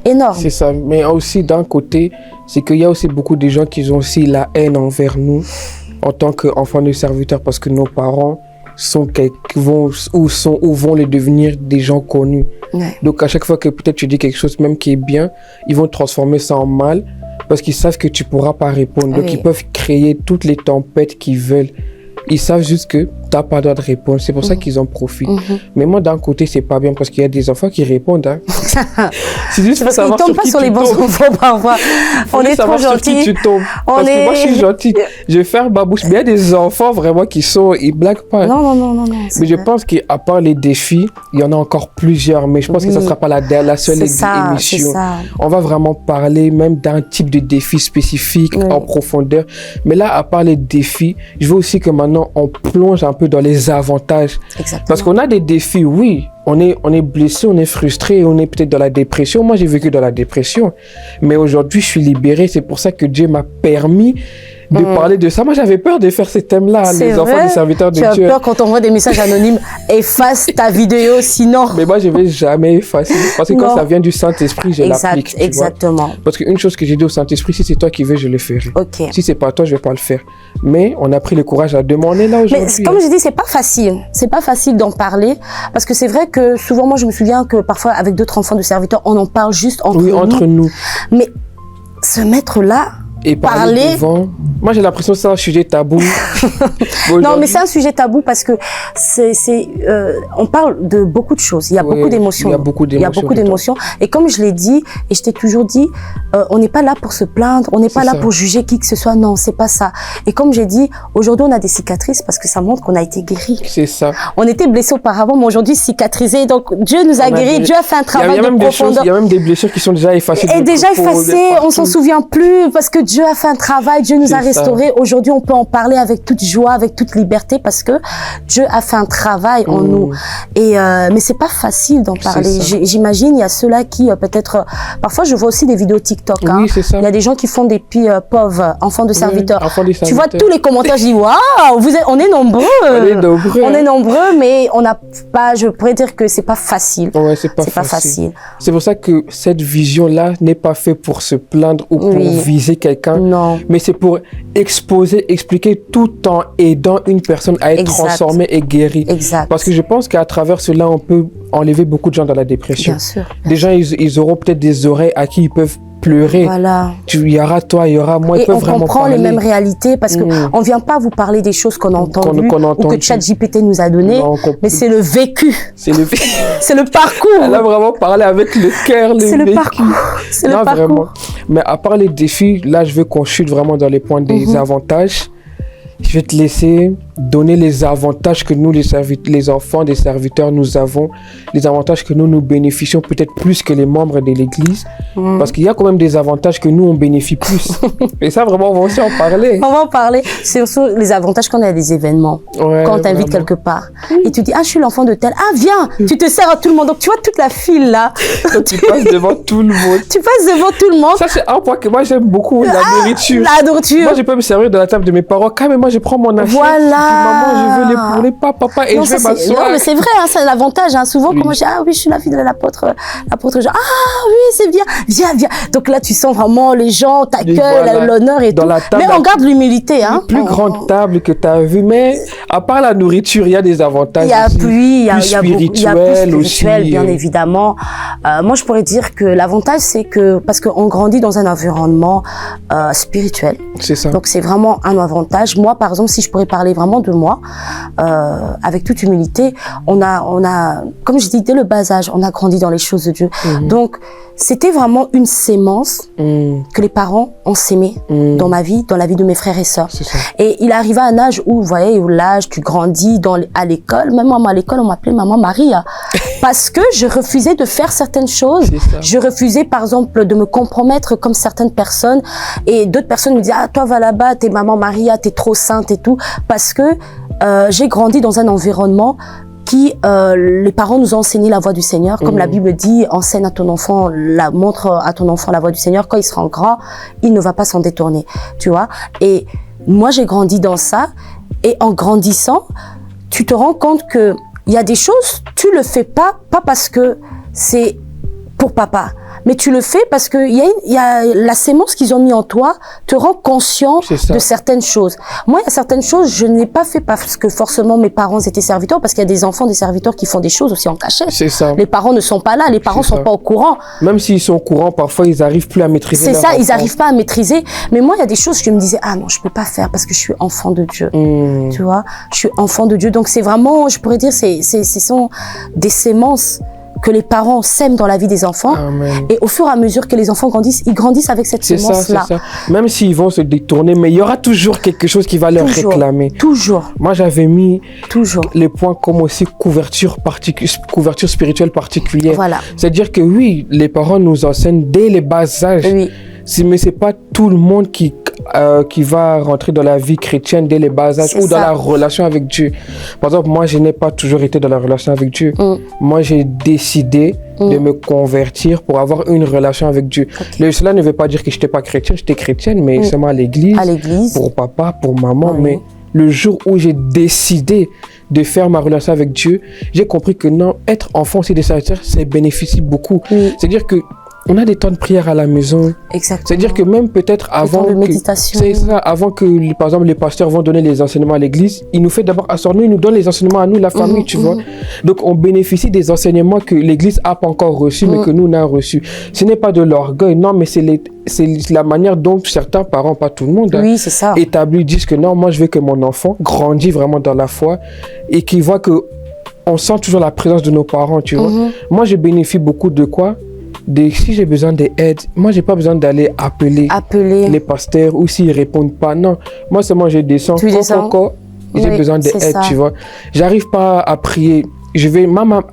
énorme. C'est ça. Mais aussi, d'un côté, c'est qu'il y a aussi beaucoup de gens qui ont aussi la haine envers nous en tant qu'enfants de serviteurs parce que nos parents vont les devenir des gens connus. Ouais. Donc, à chaque fois que peut-être tu dis quelque chose même qui est bien, ils vont transformer ça en mal parce qu'ils savent que tu pourras pas répondre. Donc, ils peuvent créer toutes les tempêtes qu'ils veulent. Ils savent juste que t'as pas le droit de répondre. C'est pour ça qu'ils en profitent. Mais moi, d'un côté, c'est pas bien parce qu'il y a des enfants qui répondent. Hein. C'est juste parce qu'ils tombent pas sur les bons enfants parfois. On est trop gentils. Tu tombes. Parce que moi, je suis gentille. Je vais faire ma bouche. Mais il y a des enfants vraiment ils blaguent pas. Non. Mais je pense qu'à part les défis, il y en a encore plusieurs. Mais je pense que ça sera pas la seule émission. On va vraiment parler même d'un type de défi spécifique en profondeur. Mais là, à part les défis, je veux aussi que maintenant, on plonge un peu dans les avantages. Exactement. Parce qu'on a des défis, oui. On est blessé, on est frustré, on est peut-être dans la dépression. Moi, j'ai vécu dans la dépression. Mais aujourd'hui, je suis libéré. C'est pour ça que Dieu m'a permis de parler de ça. Moi, j'avais peur de faire ces thèmes-là, les enfants des serviteurs de Dieu. Tu as peur quand on voit des messages anonymes, efface ta vidéo, sinon... Mais moi, je ne vais jamais effacer. Parce que quand ça vient du Saint-Esprit, je l'applique. Exactement. Parce qu'une chose que j'ai dit au Saint-Esprit, si c'est toi qui veux, je le ferai. Okay. Si c'est pas toi, je ne vais pas le faire. Mais on a pris le courage à demander là aujourd'hui. Mais comme je dis, c'est pas facile. C'est pas facile d'en parler. Parce que c'est vrai que souvent, moi, je me souviens que parfois, avec d'autres enfants de serviteurs, on en parle juste entre nous. Oui, entre nous. Mais se mettre là... Et parler devant. Moi, j'ai l'impression que c'est un sujet tabou. Non, mais c'est un sujet tabou parce que on parle de beaucoup de choses. Il y a beaucoup d'émotions. Il y a beaucoup d'émotions. Et comme je l'ai dit, et je t'ai toujours dit, on n'est pas là pour se plaindre, on n'est pas là pour juger qui que ce soit. Non, c'est pas ça. Et comme j'ai dit, aujourd'hui, on a des cicatrices parce que ça montre qu'on a été guéris. C'est ça. On était blessés auparavant, mais aujourd'hui, cicatrisés. Donc, Dieu nous a guéris. Dieu a fait un travail de profondeur. Il y a même des blessures qui sont déjà effacées. Et déjà effacées, on s'en souvient plus parce que Dieu a fait un travail, Dieu nous a restaurés. Aujourd'hui, on peut en parler avec toute joie, avec toute liberté parce que Dieu a fait un travail en nous. Et mais c'est pas facile d'en parler. J'imagine, il y a ceux-là qui peut-être... parfois, je vois aussi des vidéos TikTok. Oui, c'est ça. Il y a des gens qui font des pauvres enfants de serviteurs. Tu vois tous les commentaires, je dis, waouh, on est nombreux. On est nombreux, mais on n'a pas... Je pourrais dire que c'est pas facile. Ouais, c'est pas facile. C'est pour ça que cette vision-là n'est pas faite pour se plaindre ou pour viser quelqu'un. Non. Mais c'est pour expliquer tout en aidant une personne à être transformée et guérie. Exact. Parce que je pense qu'à travers cela, on peut enlever beaucoup de gens dans la dépression. Bien sûr. Des gens, ils auront peut-être des oreilles à qui ils peuvent pleurer. Voilà. Il y aura toi, il y aura moi. Et on comprend les mêmes réalités parce que on vient pas vous parler des choses qu'on a entendues ou que ChatGPT nous a donné, mais c'est le vécu. C'est le c'est le parcours. Elle a vraiment parlé avec le cœur, le vécu. C'est le parcours. C'est le parcours. Vraiment. Mais à part les défis, là, je veux qu'on chute vraiment dans les points des avantages. Je vais te laisser donner les avantages que nous, les enfants des serviteurs, nous avons, les avantages que nous bénéficions peut-être plus que les membres de l'Église, parce qu'il y a quand même des avantages que nous, on bénéficie plus. Et ça, vraiment, on va aussi en parler. On va en parler. C'est aussi les avantages quand on a des événements, quand on t'invite quelque part. Et tu dis, ah, je suis l'enfant de tel. Ah, viens, tu te sers à tout le monde. Donc, tu vois toute la file là. Quand tu passes devant tout le monde. Tu passes devant tout le monde. Ça, c'est un point que moi, j'aime beaucoup, la nourriture. La nourriture. Moi, je peux me servir de la table de mes parents. Quand même, moi, je prends mon assiette. Voilà. Maman, je veux les poules, papa, et non, je vais m'asseoir. Non, mais c'est vrai, hein, c'est l'avantage. Hein. Souvent, quand moi je dis, ah oui, je suis la fille de l'apôtre Jean. Ah oui, c'est bien, viens. Donc là, tu sens vraiment les gens t'accueillent, l'honneur et tout. Mais on garde l'humilité. Hein. Plus grande table que tu as vue, mais à part la nourriture, il y a des avantages. Il y a plus spirituels aussi. Bien évidemment. Moi, je pourrais dire que l'avantage, c'est que, parce qu'on grandit dans un environnement spirituel. C'est ça. Donc, c'est vraiment un avantage. Moi, par exemple, si je pourrais parler vraiment de moi, avec toute humilité, on a, comme je dis, dès le bas âge, on a grandi dans les choses de Dieu. Donc, c'était vraiment une sémence que les parents ont sémé dans ma vie, dans la vie de mes frères et sœurs. Et il arriva un âge où, vous voyez, où l'âge, tu grandis à l'école. Même moi, à l'école, on m'appelait Maman Maria. Parce que je refusais de faire certaines choses. Je refusais, par exemple, de me compromettre comme certaines personnes. Et d'autres personnes me disaient, ah, toi, va là-bas, t'es Maman Maria, t'es trop sainte et tout. Parce que j'ai grandi dans un environnement qui, les parents nous ont enseigné la voie du Seigneur. Comme la Bible dit, enseigne à ton enfant, montre à ton enfant la voie du Seigneur. Quand il sera grand, il ne va pas s'en détourner. Tu vois? Et moi, j'ai grandi dans ça. Et en grandissant, tu te rends compte que il y a des choses, tu le fais pas parce que c'est pour papa, mais tu le fais parce que il y a la sémence qu'ils ont mis en toi te rend conscient de certaines choses. Moi, il y a certaines choses, je n'ai pas fait parce que forcément mes parents étaient serviteurs, parce qu'il y a des enfants des serviteurs qui font des choses aussi en cachette. C'est ça. Les parents ne sont pas là, les parents sont pas au courant. Même s'ils sont au courant, parfois ils arrivent plus à maîtriser. C'est ça, ils arrivent pas à maîtriser. Mais moi, il y a des choses que je me disais, ah non, je peux pas faire parce que je suis enfant de Dieu. Tu vois, je suis enfant de Dieu. Donc c'est vraiment, je pourrais dire, ce sont des sémences que les parents sèment dans la vie des enfants. Amen. Et au fur et à mesure que les enfants grandissent, ils grandissent avec cette sémence-là. C'est ça. Même s'ils vont se détourner, mais il y aura toujours quelque chose qui va leur réclamer. Toujours. Moi, j'avais mis les points comme aussi couverture spirituelle particulière. Voilà. C'est-à-dire que oui, les parents nous enseignent dès les bas âges. Oui. Mais c'est pas tout le monde qui va rentrer dans la vie chrétienne dès les bas âges ou dans la relation avec Dieu. Par exemple, moi, je n'ai pas toujours été dans la relation avec Dieu. Moi, j'ai décidé de me convertir pour avoir une relation avec Dieu. Cela ne veut pas dire que je n'étais pas chrétien, j'étais chrétienne, mais seulement à l'église, pour papa, pour maman. Mais le jour où j'ai décidé de faire ma relation avec Dieu, j'ai compris que non, être enfant aussi des serviteurs, ça bénéficie beaucoup. C'est-à-dire que on a des temps de prière à la maison. Exactement. C'est-à-dire que même peut-être avant de méditation. C'est ça, avant que, par exemple, les pasteurs vont donner les enseignements à l'église, ils nous fait d'abord asseoir nous, ils nous donnent les enseignements à nous, la famille, tu vois. Donc, on bénéficie des enseignements que l'église n'a pas encore reçus, mais que nous, on a reçus. Ce n'est pas de l'orgueil, non, mais c'est la manière dont certains parents, pas tout le monde, c'est ça. Établis, disent que non, moi, je veux que mon enfant grandisse vraiment dans la foi et qu'il voit que on sent toujours la présence de nos parents, tu vois. Moi, je bénéficie beaucoup de quoi? Si j'ai besoin d'aide, moi j'ai pas besoin d'aller appeler les pasteurs ou s'ils répondent pas. Non, moi seulement je descends. J'ai besoin d'aide, tu vois. J'arrive pas à prier.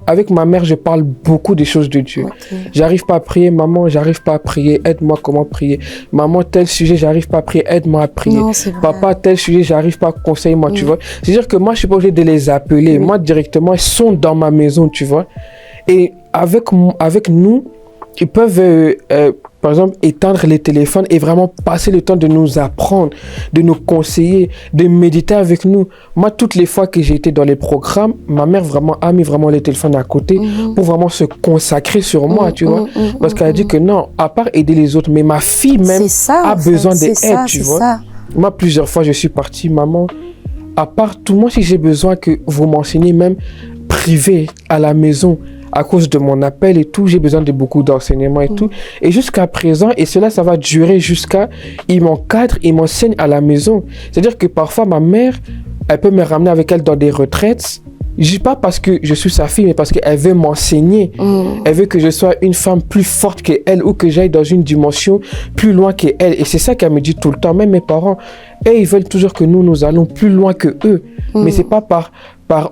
Avec ma mère, je parle beaucoup des choses de Dieu. J'arrive pas à prier, maman, j'arrive pas à prier, aide-moi comment prier. Maman, tel sujet, j'arrive pas à prier, aide-moi à prier. Papa, tel sujet, j'arrive pas à conseiller, moi, tu vois. C'est-à-dire que moi, je suis pas obligé de les appeler. Moi, directement, ils sont dans ma maison, tu vois. Et avec nous, ils peuvent, par exemple, éteindre les téléphones et vraiment passer le temps de nous apprendre, de nous conseiller, de méditer avec nous. Moi, toutes les fois que j'ai été dans les programmes, ma mère vraiment a mis vraiment les téléphones à côté pour vraiment se consacrer sur moi, tu vois. Parce qu'elle a dit que non, à part aider les autres, mais ma fille même a besoin d'aide, tu vois. Moi, plusieurs fois, je suis partie, maman, à part tout, moi, si j'ai besoin que vous m'enseignez même privé à la maison, à cause de mon appel et tout, j'ai besoin de beaucoup d'enseignements et tout. Et jusqu'à présent, et cela, ça va durer jusqu'à... Il m'encadre, il m'enseigne à la maison. C'est-à-dire que parfois, ma mère, elle peut me ramener avec elle dans des retraites. Je dis pas parce que je suis sa fille, mais parce qu'elle veut m'enseigner. Elle veut que je sois une femme plus forte qu'elle ou que j'aille dans une dimension plus loin qu'elle. Et c'est ça qu'elle me dit tout le temps. Même mes parents, eux, ils veulent toujours que nous allons plus loin que eux. Mais c'est pas par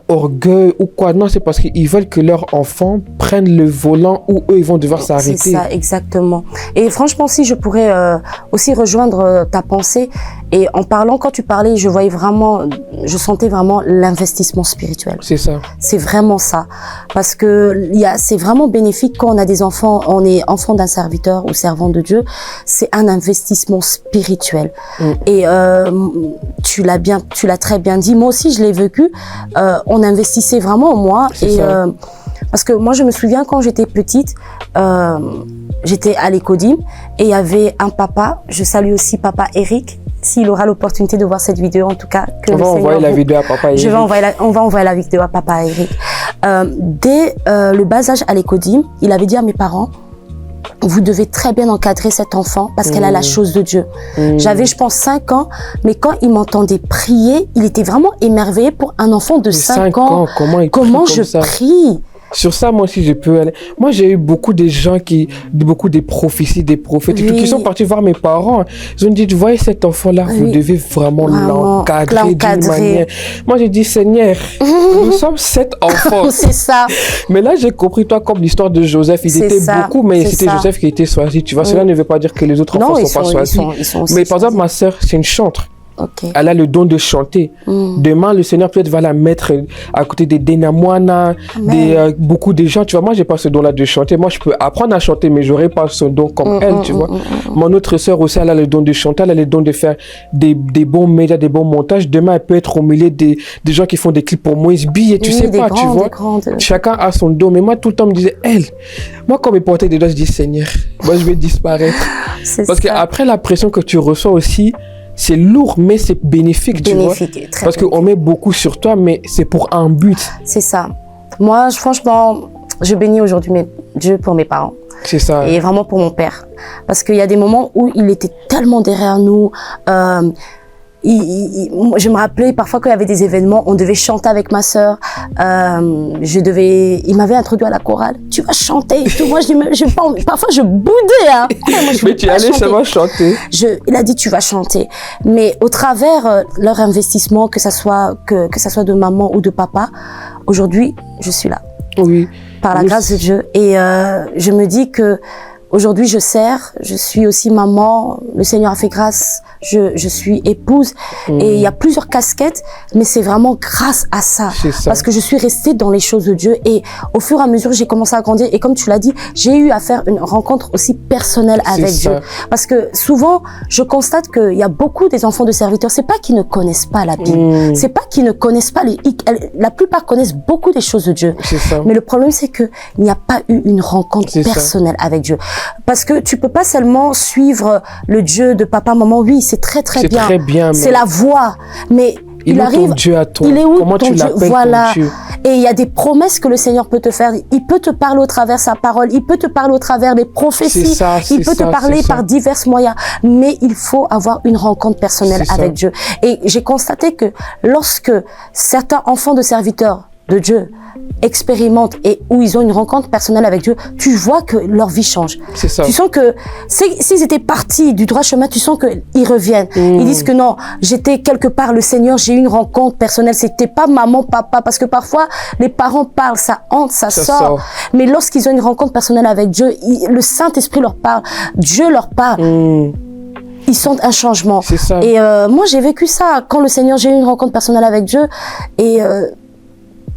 orgueil ou quoi. Non, c'est parce qu'ils veulent que leurs enfants prennent le volant où eux, ils vont devoir s'arrêter. C'est ça, exactement. Et franchement, si je pourrais aussi rejoindre ta pensée, et en parlant, quand tu parlais, je sentais vraiment l'investissement spirituel. C'est ça. C'est vraiment ça. Parce que c'est vraiment bénéfique quand on a des enfants, on est enfant d'un serviteur ou servant de Dieu, c'est un investissement spirituel. Et tu l'as très bien dit. Moi aussi, je l'ai vécu. On investissait vraiment en moi. Parce que moi, je me souviens quand j'étais petite, j'étais à l'Ecodim et il y avait un papa, je salue aussi papa Eric, s'il aura l'opportunité de voir cette vidéo, en tout cas. On va envoyer la vidéo à papa Eric. On va envoyer la vidéo à papa Eric. Dès le bas âge à l'Ecodim, il avait dit à mes parents, vous devez très bien encadrer cet enfant parce qu'elle a la chose de Dieu. J'avais, je pense, 5 ans, mais quand il m'entendait prier, il était vraiment émerveillé pour un enfant de 5 ans. Comment je prie? Sur ça, moi aussi, je peux aller. Moi, j'ai eu beaucoup de gens beaucoup de prophéties, des prophètes, qui sont partis voir mes parents. Ils ont dit, vous voyez cet enfant-là, vous devez vraiment l'encadrer d'une manière. Moi, j'ai dit, Seigneur, nous sommes 7 enfants. C'est ça. Mais là, j'ai compris, toi, comme l'histoire de Joseph. Ils étaient beaucoup, mais c'était Joseph qui était choisi. Tu vois, cela ne veut pas dire que les autres enfants ne sont pas choisis. Mais par exemple, ma sœur, c'est une chantre. Elle a le don de chanter. Demain, le Seigneur peut-être va la mettre à côté des Denamoana, beaucoup de gens. Tu vois, moi, j'ai pas ce don-là de chanter. Moi, je peux apprendre à chanter, mais j'aurais pas ce don comme elle, tu vois. Mon autre sœur aussi, elle a le don de chanter, elle a le don de faire des bons médias, des bons montages. Demain, elle peut être au milieu des gens qui font des clips pour Moïse Billet, tu sais pas, tu vois. Chacun a son don. Mais moi, tout le temps, me disait, moi, quand me portais des doigts, je dis, Seigneur, moi je vais disparaître. Parce qu'après la pression que tu reçois aussi, c'est lourd, mais c'est bénéfique, tu vois. Parce qu'on met beaucoup sur toi, mais c'est pour un but. C'est ça. Moi, franchement, je bénis aujourd'hui Dieu pour mes parents. C'est ça. Et vraiment pour mon père. Parce qu'il y a des moments où il était tellement derrière nous. Je me rappelais parfois qu'il y avait des événements, on devait chanter avec ma sœur. Il m'avait introduit à la chorale. Tu vas chanter et tout. Moi, parfois je boudais. Hein. Moi, mais tu allais seulement chanter. Il a dit tu vas chanter. Mais au travers leur investissement, que ça soit de maman ou de papa, aujourd'hui, je suis là. Oui. Par la grâce de Dieu. Et je me dis que aujourd'hui, je sers, je suis aussi maman, le Seigneur a fait grâce, je suis épouse. Et il y a plusieurs casquettes, mais c'est vraiment grâce à ça. Parce que je suis restée dans les choses de Dieu. Et au fur et à mesure, j'ai commencé à grandir. Et comme tu l'as dit, j'ai eu à faire une rencontre aussi personnelle avec Dieu. Parce que souvent, je constate qu'il y a beaucoup des enfants de serviteurs, c'est pas qu'ils ne connaissent pas la Bible. C'est pas qu'ils ne connaissent pas la plupart connaissent beaucoup des choses de Dieu. Mais le problème, c'est qu'il n'y a pas eu une rencontre personnelle avec Dieu. Parce que tu peux pas seulement suivre le Dieu de papa, maman. Oui, c'est très bien. C'est la voix. Mais il arrive. Ton Dieu à toi. Il est où Comment ton tu Dieu? Voilà. Ton Dieu. Et il y a des promesses que le Seigneur peut te faire. Il peut te parler au travers de sa parole. Il peut te parler au travers des prophéties. Il peut te parler par divers moyens. Mais il faut avoir une rencontre personnelle avec Dieu. Et j'ai constaté que lorsque certains enfants de serviteurs de Dieu expérimentent et où ils ont une rencontre personnelle avec Dieu, tu vois que leur vie change. C'est ça. Tu sens que s'ils étaient partis du droit chemin, tu sens qu'ils reviennent. Ils disent que non, j'étais quelque part le Seigneur, j'ai eu une rencontre personnelle. C'était pas maman, papa, parce que parfois les parents parlent, ça entre, ça sort. Mais lorsqu'ils ont une rencontre personnelle avec Dieu, le Saint-Esprit leur parle, Dieu leur parle. Ils sentent un changement. C'est ça. Et moi, j'ai vécu ça quand j'ai eu une rencontre personnelle avec Dieu et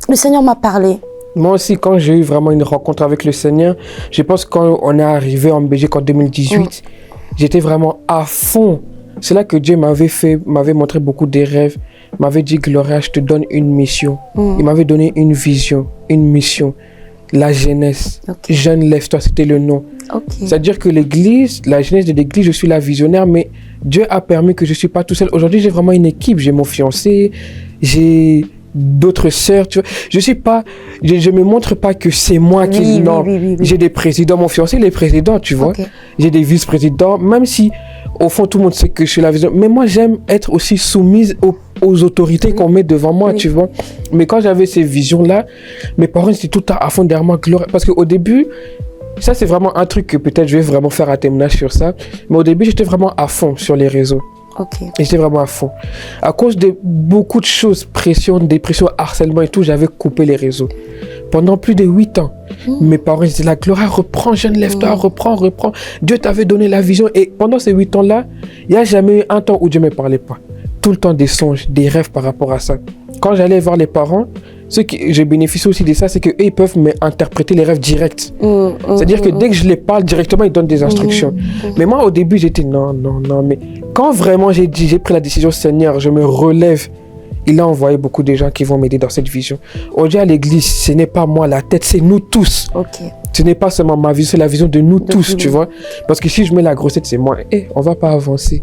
le Seigneur m'a parlé. Moi aussi, quand j'ai eu vraiment une rencontre avec le Seigneur, je pense que quand on est arrivé en Belgique en 2018, j'étais vraiment à fond. C'est là que Dieu m'avait montré beaucoup des rêves, m'avait dit, Gloria, je te donne une mission. Il m'avait donné une vision, une mission. La jeunesse. Jeune, lève-toi, c'était le nom. C'est-à-dire que l'église, la jeunesse de l'église, je suis la visionnaire, mais Dieu a permis que je ne suis pas tout seul. Aujourd'hui, j'ai vraiment une équipe. J'ai mon fiancé, j'ai d'autres sœurs, tu vois. Je me montre pas que c'est moi qui... Oui. J'ai des présidents, mon fiancé, les présidents, tu vois. J'ai des vice-présidents, même si, au fond, tout le monde sait que je suis la vision. Mais moi, j'aime être aussi soumise aux autorités qu'on met devant moi, tu vois. Mais quand j'avais ces visions-là, mes parents étaient tout à fond derrière moi. Parce qu'au début, ça, c'est vraiment un truc que peut-être je vais vraiment faire un témoignage sur ça. Mais au début, j'étais vraiment à fond sur les réseaux. Et j'étais vraiment à fond. À cause de beaucoup de choses, pression, dépression, harcèlement et tout, j'avais coupé les réseaux. Pendant plus de 8 ans, mes parents disaient, la Gloria, reprends, jeune, lève-toi, reprends. Dieu t'avait donné la vision. Et pendant ces 8 ans-là, il n'y a jamais eu un temps où Dieu ne me parlait pas. Tout le temps des songes, des rêves par rapport à ça. Quand j'allais voir les parents, ce que je bénéficie aussi de ça, c'est qu'eux, ils peuvent m'interpréter les rêves directs. C'est-à-dire que dès que je les parle directement, ils donnent des instructions. Mais moi, au début, j'étais non. Mais quand vraiment j'ai pris la décision, Seigneur, je me relève, il a envoyé beaucoup de gens qui vont m'aider dans cette vision. Aujourd'hui, à l'église, ce n'est pas moi la tête, c'est nous tous. Ce n'est pas seulement ma vision, c'est la vision de nous tous, tu vois. Parce que si je mets la grossette, c'est moi. On ne va pas avancer.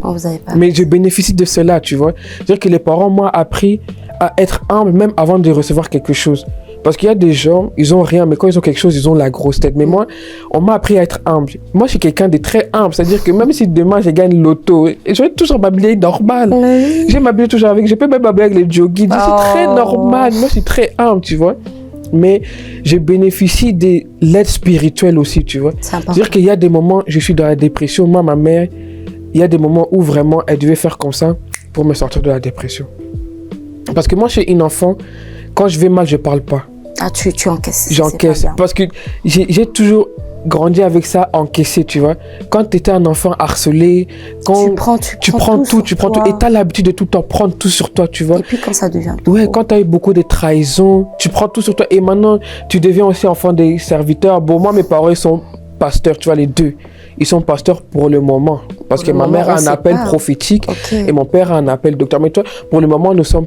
Mais je bénéficie de cela, tu vois. C'est-à-dire que les parents m'ont appris à être humble même avant de recevoir quelque chose. Parce qu'il y a des gens, ils ont rien, mais quand ils ont quelque chose, ils ont la grosse tête. Mais moi, on m'a appris à être humble. Moi, je suis quelqu'un de très humble. C'est-à-dire que même si demain, je gagne l'auto, je vais toujours m'habiller normal. Je vais m'habiller toujours je peux même m'habiller avec les jogging. C'est très normal. Moi, je suis très humble, tu vois. Mais je bénéficie de l'aide spirituelle aussi, tu vois. C'est-à-dire qu'il y a des moments, je suis dans la dépression. Moi, ma mère, il y a des moments où vraiment, elle devait faire comme ça pour me sortir de la dépression. Parce que moi, je suis une enfant, quand je vais mal, je ne parle pas. Tu encaisses. J'encaisse. Parce que j'ai toujours grandi avec ça, encaissé, tu vois. Quand tu étais un enfant harcelé, quand tu prends tout. Et tu as l'habitude de tout le temps prendre tout sur toi, tu vois. Et puis quand ça devient quand tu as eu beaucoup de trahisons, tu prends tout sur toi. Et maintenant, tu deviens aussi enfant des serviteurs. Bon, moi, mes parents, ils sont pasteurs, tu vois, les deux. Ils sont pasteurs pour le moment. Parce que ma mère a un appel prophétique et mon père a un appel docteur. Mais toi, pour le moment, nous sommes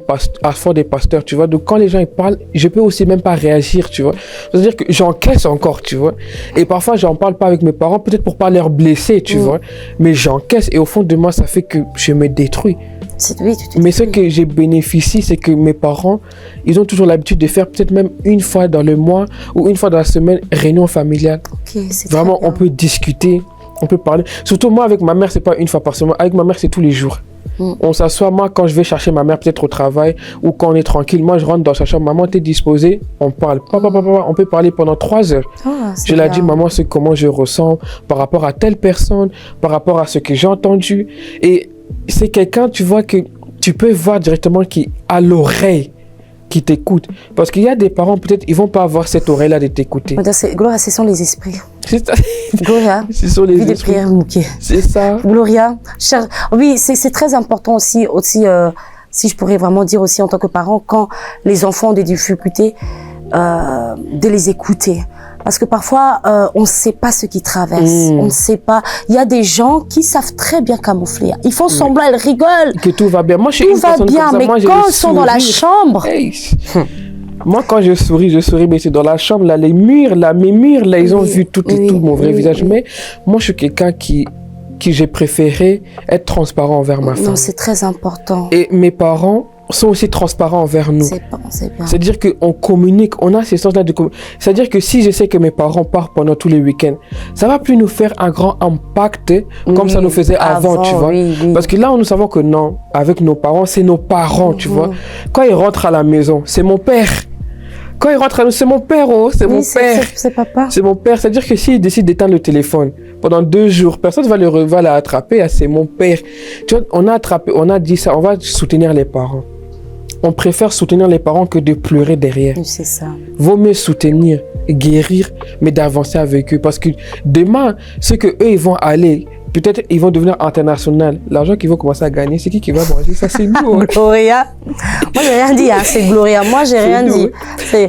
à fond des pasteurs, tu vois. Donc, quand les gens ils parlent, je peux aussi même pas réagir, tu vois. C'est-à-dire que j'encaisse encore, tu vois. Et parfois, j'en parle pas avec mes parents, peut-être pour pas leur blesser, tu vois. Mais j'encaisse et au fond de moi, ça fait que je me détruis. Mais ce que j'ai bénéficié, c'est que mes parents, ils ont toujours l'habitude de faire peut-être même une fois dans le mois ou une fois dans la semaine, réunion familiale. Vraiment, on peut discuter, on peut parler. Surtout moi, avec ma mère, c'est pas une fois par semaine. Avec ma mère, c'est tous les jours. On s'assoit, moi, quand je vais chercher ma mère peut-être au travail ou quand on est tranquille, moi, je rentre dans sa chambre. Maman, t'es disposée? On parle. On peut parler pendant 3 heures. Je lui ai dit, maman, c'est comment je ressens par rapport à telle personne, par rapport à ce que j'ai entendu. Et c'est quelqu'un, tu vois, que tu peux voir directement qui a l'oreille qui t'écoute. Parce qu'il y a des parents, peut-être, ils vont pas avoir cette oreille-là de t'écouter. Gloria, ce sont les esprits. C'est ça. Gloria, ce sont les vie de prière bouquet. C'est ça. Gloria, oui, c'est très important aussi, si je pourrais vraiment dire aussi en tant que parent, quand les enfants ont des difficultés, de les écouter. Parce que parfois, on ne sait pas ce qu'ils traversent. On ne sait pas. Il y a des gens qui savent très bien camoufler. Ils font semblant, ils rigolent. Que tout va bien. Moi, je suis tout va bien, mais quand ils sont dans la chambre... Moi, quand je souris, mais c'est dans la chambre, là, mes murs, là, ils ont vu tout mon vrai visage. Mais moi, je suis quelqu'un qui j'ai préféré être transparent envers ma femme. Non, c'est très important. Et mes parents sont aussi transparents envers nous. C'est bien. C'est-à-dire qu'on communique, on a ces sens-là de communication. C'est-à-dire que si je sais que mes parents partent pendant tous les week-ends, ça va plus nous faire un grand impact comme ça nous faisait avant, tu vois. Parce que là, nous savons que non, avec nos parents, c'est nos parents, tu vois. Quand ils rentrent à la maison, c'est mon père. Quand il rentre à nous, c'est mon père, c'est mon père. C'est papa. C'est mon père. C'est-à-dire que s'il décide d'éteindre le téléphone pendant 2 jours, personne ne va l'attraper. C'est mon père. Tu vois, on a dit ça, on va soutenir les parents. On préfère soutenir les parents que de pleurer derrière. C'est ça. Vaut mieux soutenir, guérir, mais d'avancer avec eux. Parce que demain, ce que eux ils vont aller... Peut-être ils vont devenir internationaux. L'argent qu'ils vont commencer à gagner, c'est qui va manger? Ça, c'est nous. Gloria. Moi, j'ai rien dit. C'est Gloria. Moi, j'ai rien dit.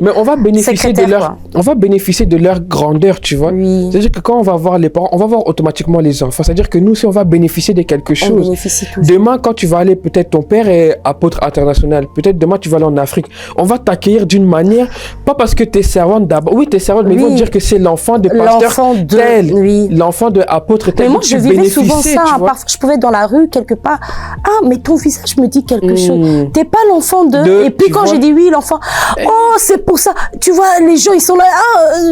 Mais on va bénéficier de leur grandeur, tu vois. Oui. C'est-à-dire que quand on va voir les parents, on va voir automatiquement les enfants. C'est-à-dire que nous, si on va bénéficier de quelque chose. On bénéficie tous. Demain, quand tu vas aller, peut-être ton père est apôtre international. Peut-être demain, tu vas aller en Afrique. On va t'accueillir d'une manière, pas parce que tu es servante d'abord. Oui, tu es servante, mais ils vont dire que c'est l'enfant de pasteur tel. L'enfant de apôtre tel. Mais moi, je vivais souvent ça. Parfois, je pouvais être dans la rue, quelque part. Ah, mais ton visage me dit quelque chose. T'es pas l'enfant de... Et puis quand j'ai dit oui, l'enfant... Oh, c'est pour ça. Tu vois, les gens, ils sont là...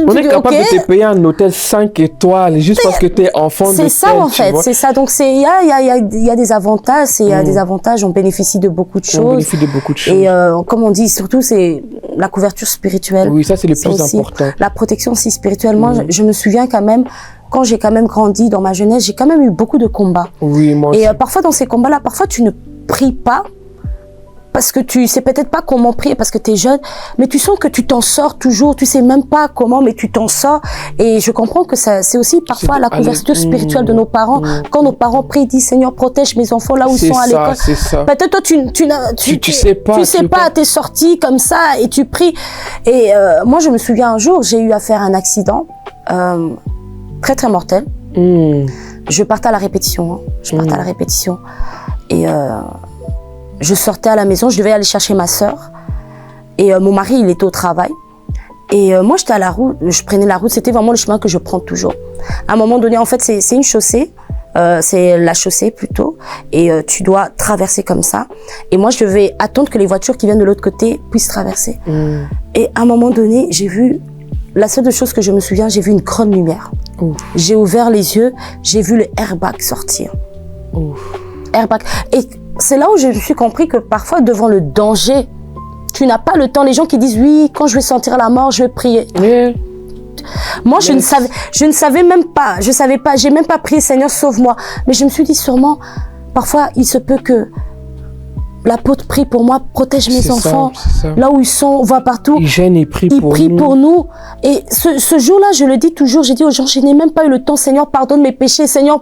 On est capable de te payer un hôtel 5 étoiles juste parce que t'es enfant de tel. C'est ça, en fait. C'est ça. Donc, il y a des avantages. Il y a des avantages. On bénéficie de beaucoup de choses. On bénéficie de beaucoup de choses. Et comme on dit, surtout, c'est la couverture spirituelle. Oui, ça, c'est le plus important. La protection aussi spirituelle. Moi, je me souviens quand même... Quand j'ai quand même grandi dans ma jeunesse, j'ai quand même eu beaucoup de combats. Oui, moi aussi. Et parfois, dans ces combats-là, parfois, tu ne pries pas parce que tu sais peut-être pas comment prier, parce que tu es jeune, mais tu sens que tu t'en sors toujours, tu sais même pas comment, mais tu t'en sors. Et je comprends que c'est aussi parfois la couverture spirituelle de nos parents. Quand nos parents prient, ils disent, Seigneur, protège mes enfants là où ils sont à l'école. Peut-être toi, tu sais pas, t'es sorti comme ça et tu pries. Et moi, je me souviens un jour, j'ai eu à faire un accident. Très très mortel. Je partais à la répétition. Et je sortais à la maison, je devais aller chercher ma sœur. Et mon mari, il était au travail. Et moi, j'étais à la route, je prenais la route. C'était vraiment le chemin que je prends toujours. À un moment donné, en fait, c'est une chaussée. C'est la chaussée plutôt. Et tu dois traverser comme ça. Et moi, je devais attendre que les voitures qui viennent de l'autre côté puissent traverser. Et à un moment donné, j'ai vu... La seule chose que je me souviens, j'ai vu une grande lumière. J'ai ouvert les yeux, j'ai vu le airbag sortir. Airbag. Et c'est là où je me suis compris que parfois, devant le danger, tu n'as pas le temps. Les gens qui disent, oui, quand je vais sentir la mort, je vais prier. Moi, je ne savais même pas. Je savais pas. J'ai même pas prié, Seigneur, sauve-moi. Mais je me suis dit, sûrement, parfois, il se peut que l'apôtre prie pour moi, protège mes enfants. Là où ils sont, on va partout. Il gêne et prie pour nous. Et ce jour-là, je le dis toujours, j'ai dit aux gens, je n'ai même pas eu le temps, Seigneur, pardonne mes péchés, Seigneur,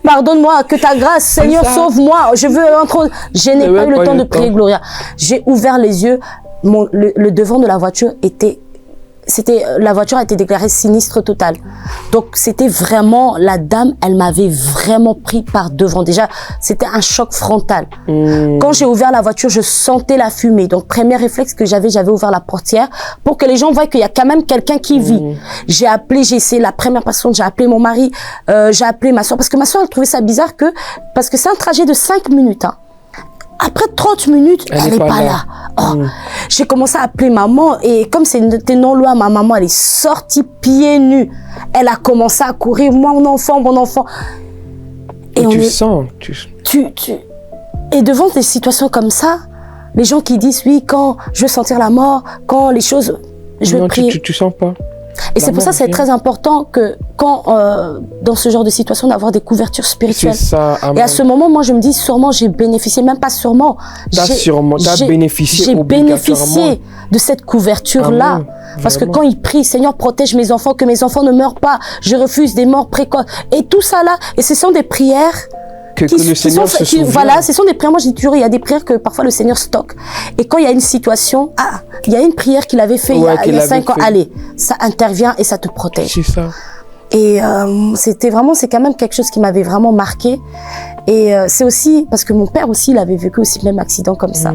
pardonne-moi, que ta grâce, Seigneur, sauve-moi. Je veux entrer. Je n'ai pas eu le temps de prier, Gloria. J'ai ouvert les yeux, le devant de la voiture était la voiture a été déclarée sinistre total. Donc c'était vraiment, la dame, elle m'avait vraiment pris par devant. Déjà, c'était un choc frontal. Quand j'ai ouvert la voiture, je sentais la fumée. Donc premier réflexe que j'avais ouvert la portière pour que les gens voient qu'il y a quand même quelqu'un qui vit. J'ai essayé la première personne, j'ai appelé mon mari, j'ai appelé ma soeur, parce que ma soeur, elle trouvait ça bizarre parce que c'est un trajet de 5 minutes, hein. Après 30 minutes, elle est pas là. J'ai commencé à appeler maman et comme c'était non loin, ma maman, elle est sortie pieds nus. Elle a commencé à courir, mon enfant. Et tu sens. Et devant des situations comme ça, les gens qui disent, oui, quand je veux sentir la mort, quand les choses, je veux prier. Tu sens pas. Et c'est pour ça que c'est très important que quand, dans ce genre de situation, d'avoir des couvertures spirituelles. C'est ça, amen. Et à ce moment, moi, je me dis, sûrement, j'ai bénéficié, même pas sûrement. T'as bénéficié de cette couverture-là. Parce que quand ils prient, Seigneur, protège mes enfants, que mes enfants ne meurent pas. Je refuse des morts précoces. Et tout ça là, et ce sont des prières que le Seigneur se souvient. Voilà, ce sont des prières. Moi, je dis toujours, il y a des prières que parfois le Seigneur stocke. Et quand il y a une situation, il y a une prière qu'il avait fait il y a 5 ans. Allez, ça intervient et ça te protège. C'est ça. Et c'est quand même quelque chose qui m'avait vraiment marqué. Et c'est aussi parce que mon père aussi, il avait vécu aussi le même accident comme ça.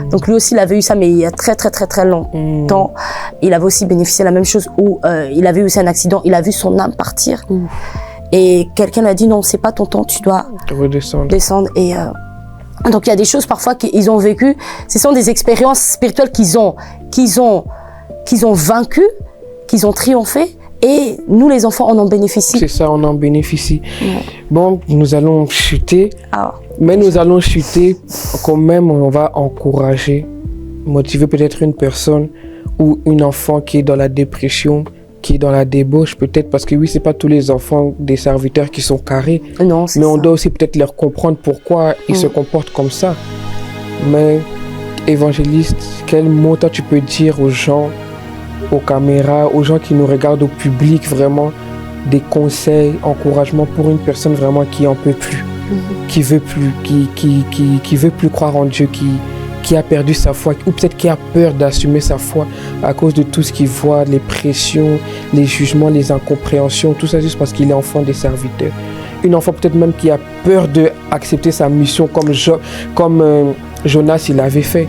Donc lui aussi, il avait eu ça, mais il y a très longtemps. Il avait aussi bénéficié de la même chose où il avait eu aussi un accident. Il a vu son âme partir. Et quelqu'un lui a dit non, c'est pas ton temps, tu dois redescendre. Et donc il y a des choses parfois qu'ils ont vécues. Ce sont des expériences spirituelles qu'ils ont vaincues, qu'ils ont triomphé. Et nous, les enfants, on en bénéficie. C'est ça, on en bénéficie. Bon, nous allons chuter. Mais nous allons chuter quand même, on va encourager, motiver peut-être une personne ou une enfant qui est dans la dépression, qui est dans la débauche, peut-être, parce que oui, c'est pas tous les enfants des serviteurs qui sont carrés. Non, c'est mais on doit aussi peut-être leur comprendre pourquoi ils se comportent comme ça. Mais, évangéliste, quel mot toi tu peux dire aux gens, aux caméras, aux gens qui nous regardent au public, vraiment des conseils, encouragements pour une personne vraiment qui en peut plus, qui veut plus, qui veut plus croire en Dieu, qui a perdu sa foi, ou peut-être qui a peur d'assumer sa foi à cause de tout ce qu'il voit, les pressions, les jugements, les incompréhensions, tout ça juste parce qu'il est enfant des serviteurs. Une enfant peut-être même qui a peur d'accepter sa mission comme Jonas il avait fait.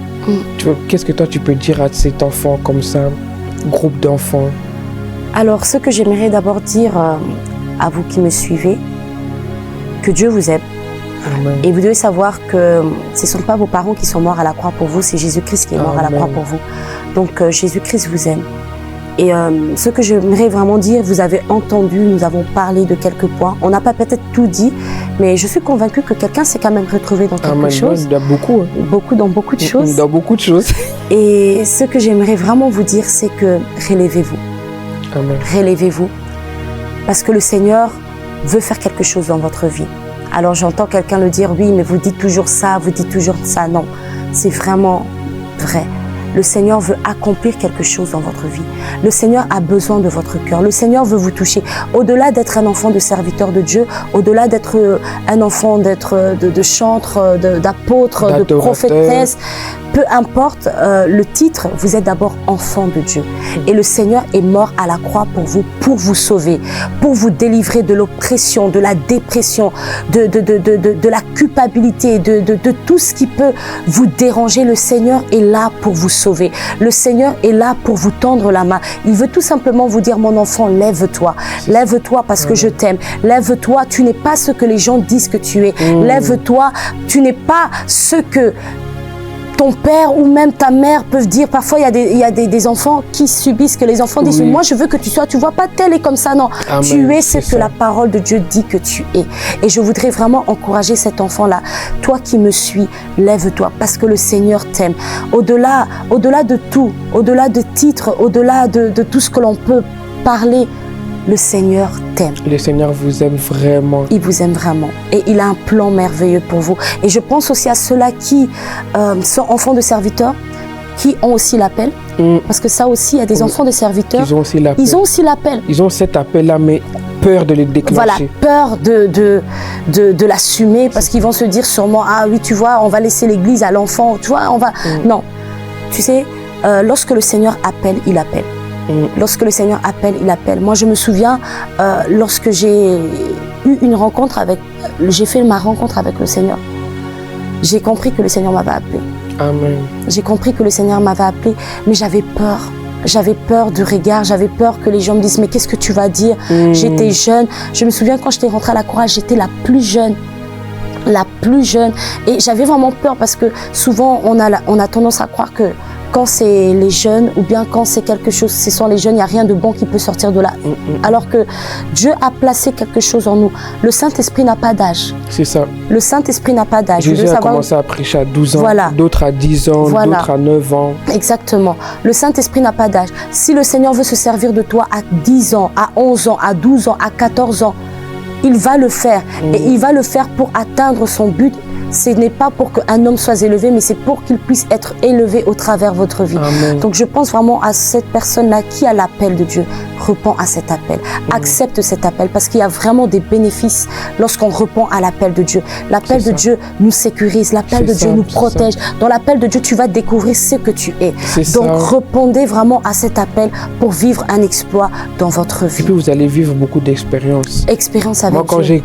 Qu'est-ce que toi tu peux dire à cet enfant comme ça, groupe d'enfants? Alors ce que j'aimerais d'abord dire à vous qui me suivez, que Dieu vous aime. Amen. Et vous devez savoir que ce ne sont pas vos parents qui sont morts à la croix pour vous, c'est Jésus-Christ qui est mort à la croix pour vous. Donc Jésus-Christ vous aime. Et ce que j'aimerais vraiment dire, vous avez entendu, nous avons parlé de quelques points. On n'a pas peut-être tout dit, mais je suis convaincue que quelqu'un s'est quand même retrouvé dans quelque chose. Il y a beaucoup. Dans beaucoup de choses. Dans beaucoup de choses. Et ce que j'aimerais vraiment vous dire, c'est que relevez-vous. Amen. Relevez-vous. Parce que le Seigneur veut faire quelque chose dans votre vie. Alors j'entends quelqu'un le dire, oui, mais vous dites toujours ça, vous dites toujours ça. Non, c'est vraiment vrai. Le Seigneur veut accomplir quelque chose dans votre vie. Le Seigneur a besoin de votre cœur. Le Seigneur veut vous toucher. Au-delà d'être un enfant de serviteur de Dieu, au-delà d'être un enfant de chantre, d'apôtre, de prophétesse, peu importe le titre, vous êtes d'abord enfant de Dieu. Et le Seigneur est mort à la croix pour vous sauver, pour vous délivrer de l'oppression, de la dépression, de la culpabilité, de tout ce qui peut vous déranger. Le Seigneur est là pour vous sauver. Le Seigneur est là pour vous tendre la main. Il veut tout simplement vous dire, mon enfant, lève-toi. Lève-toi parce que je t'aime. Lève-toi, tu n'es pas ce que les gens disent que tu es. Lève-toi, tu n'es pas ce que ton père ou même ta mère peuvent dire. Parfois, il y a des enfants qui subissent que les enfants disent, moi je veux que tu sois, tu vois pas tel et comme ça, non. Amen, tu es ce que la parole de Dieu dit que tu es. Et je voudrais vraiment encourager cet enfant-là. Toi qui me suis, lève-toi parce que le Seigneur t'aime. Au-delà de tout, au-delà de titres, au-delà de tout ce que l'on peut parler, le Seigneur t'aime. Le Seigneur vous aime vraiment. Il vous aime vraiment. Et il a un plan merveilleux pour vous. Et je pense aussi à ceux-là qui sont enfants de serviteurs, qui ont aussi l'appel. Parce que ça aussi, il y a des enfants de serviteurs. Ils ont aussi l'appel. Ils ont aussi l'appel. Ils ont cet appel-là, mais peur de le déclencher. Voilà, peur de l'assumer parce qu'ils vont se dire sûrement, ah oui, tu vois, on va laisser l'église à l'enfant. Tu vois, on va... Non. Tu sais, lorsque le Seigneur appelle, il appelle. Lorsque le Seigneur appelle, il appelle. Moi, je me souviens, lorsque j'ai fait ma rencontre avec le Seigneur, j'ai compris que le Seigneur m'avait appelé. Amen. J'ai compris que le Seigneur m'avait appelé, mais j'avais peur. J'avais peur du regard, j'avais peur que les gens me disent « Mais qu'est-ce que tu vas dire ?» J'étais jeune. Je me souviens quand j'étais rentrée à la Croix, j'étais la plus jeune. Et j'avais vraiment peur parce que souvent, on a tendance à croire que quand c'est les jeunes ou bien quand c'est quelque chose, ce sont les jeunes, il n'y a rien de bon qui peut sortir de là. Alors que Dieu a placé quelque chose en nous. Le Saint-Esprit n'a pas d'âge. C'est ça. Le Saint-Esprit n'a pas d'âge. Jésus a commencé à prêcher à 12 ans, voilà. D'autres à 10 ans, voilà. D'autres à 9 ans. Exactement. Le Saint-Esprit n'a pas d'âge. Si le Seigneur veut se servir de toi à 10 ans, à 11 ans, à 12 ans, à 14 ans, il va le faire. Et il va le faire pour atteindre son but. Ce n'est pas pour qu'un homme soit élevé, mais c'est pour qu'il puisse être élevé au travers de votre vie. Amen. Donc je pense vraiment à cette personne-là qui a l'appel de Dieu. Repends à cet appel. Accepte cet appel parce qu'il y a vraiment des bénéfices lorsqu'on repend à l'appel de Dieu. L'appel de Dieu nous sécurise. L'appel de Dieu nous protège. Dans l'appel de Dieu, tu vas découvrir ce que tu es. Donc répondez vraiment à cet appel pour vivre un exploit dans votre vie. Et puis vous allez vivre beaucoup d'expériences. Expérience avec Dieu. Moi, quand j'ai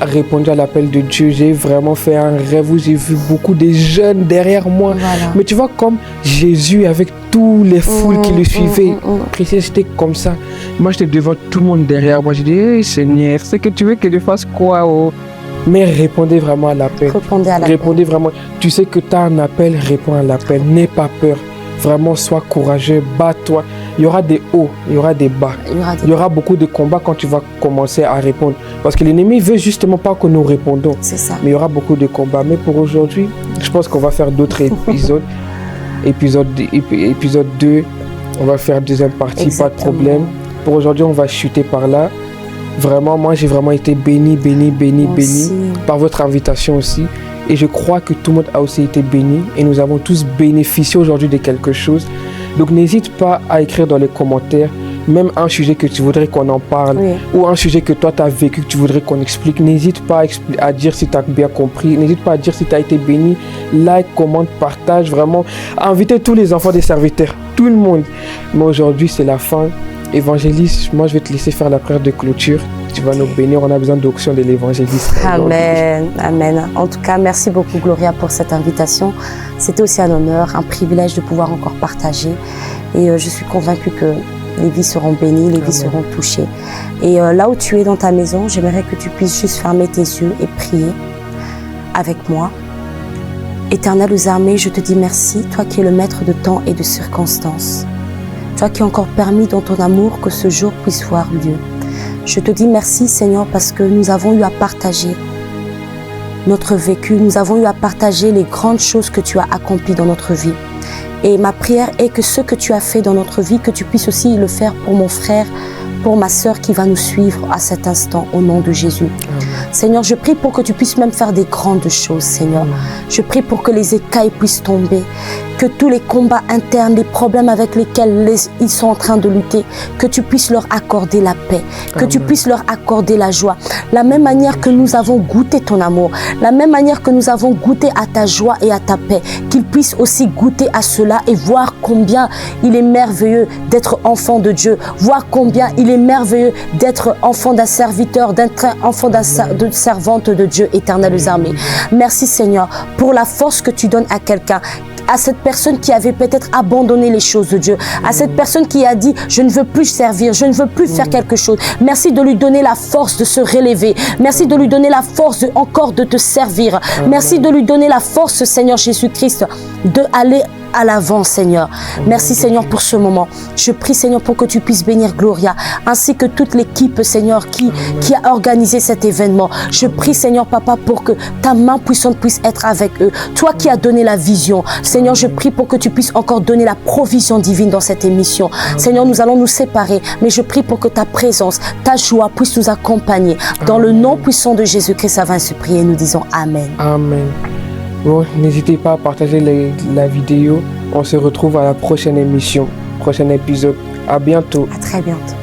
répondu à l'appel de Dieu, j'ai vraiment fait un rêve où j'ai vu beaucoup de jeunes derrière moi. Voilà. Mais tu vois, comme Jésus avec tous les foules qui le suivaient, Christ, j'étais comme ça. Moi, j'étais devant tout le monde derrière moi. J'ai dit, hey, Seigneur, c'est que tu veux que je fasse quoi? Mais répondez vraiment à l'appel. Répondez vraiment. Tu sais que tu as un appel, réponds à l'appel. N'aie pas peur. Vraiment, sois courageux, bats-toi. Il y aura des hauts, il y aura des bas. Il y aura beaucoup de combats quand tu vas commencer à répondre. Parce que l'ennemi veut justement pas que nous répondons. C'est ça. Mais il y aura beaucoup de combats. Mais pour aujourd'hui, je pense qu'on va faire d'autres épisodes. épisode 2, on va faire deuxième partie, pas de problème. Pour aujourd'hui, on va chuter par là. Vraiment, moi, j'ai vraiment été béni par votre invitation aussi. Et je crois que tout le monde a aussi été béni et nous avons tous bénéficié aujourd'hui de quelque chose. Donc n'hésite pas à écrire dans les commentaires, même un sujet que tu voudrais qu'on en parle ou un sujet que toi tu as vécu, que tu voudrais qu'on explique. N'hésite pas à dire si tu as bien compris, n'hésite pas à dire si tu as été béni. Like, commente, partage, vraiment. Invitez tous les enfants des serviteurs, tout le monde. Mais aujourd'hui c'est la fin. Évangéliste, moi je vais te laisser faire la prière de clôture. Tu vas nous bénir, on a besoin d'onction de l'évangéliste. Amen, amen. En tout cas, merci beaucoup Gloria pour cette invitation. C'était aussi un honneur, un privilège de pouvoir encore partager. Et je suis convaincue que les vies seront bénies, les vies seront touchées. Et là où tu es dans ta maison, j'aimerais que tu puisses juste fermer tes yeux et prier avec moi. Éternel aux armées, je te dis merci, toi qui es le maître de temps et de circonstances. Toi qui as encore permis dans ton amour que ce jour puisse voir lieu. Je te dis merci Seigneur parce que nous avons eu à partager notre vécu, nous avons eu à partager les grandes choses que tu as accomplies dans notre vie. Et ma prière est que ce que tu as fait dans notre vie, que tu puisses aussi le faire pour mon frère, pour ma sœur qui va nous suivre à cet instant, au nom de Jésus. Amen. Seigneur, je prie pour que tu puisses même faire des grandes choses, Seigneur. Amen. Je prie pour que les écailles puissent tomber, que tous les combats internes, les problèmes avec lesquels ils sont en train de lutter, que tu puisses leur accorder la paix, que Amen. Tu puisses leur accorder la joie. La même manière que nous avons goûté ton amour, la même manière que nous avons goûté à ta joie et à ta paix, qu'ils puissent aussi goûter à cela et voir combien il est merveilleux d'être enfant de Dieu, voir combien il est merveilleux d'être enfant d'un serviteur, d'être enfant de servante de Dieu éternel aux armées. Merci Seigneur pour la force que tu donnes à quelqu'un, à cette personne qui avait peut-être abandonné les choses de Dieu, à cette personne qui a dit je ne veux plus servir, je ne veux plus faire quelque chose. Merci de lui donner la force de se relever, merci de lui donner la force encore de te servir, merci de lui donner la force Seigneur Jésus-Christ de aller à l'avant Seigneur. Merci Seigneur pour ce moment. Je prie Seigneur pour que tu puisses bénir Gloria ainsi que toute l'équipe Seigneur qui a organisé cet événement. Je prie Seigneur Papa pour que ta main puissante puisse être avec eux. Toi qui as donné la vision. Seigneur, je prie pour que tu puisses encore donner la provision divine dans cette émission. Seigneur, nous allons nous séparer, mais je prie pour que ta présence, ta joie puisse nous accompagner. Dans le nom puissant de Jésus-Christ, avant de se prier, nous disons Amen. Amen. Bon, n'hésitez pas à partager la vidéo. On se retrouve à la prochaine émission, prochain épisode. À bientôt. À très bientôt.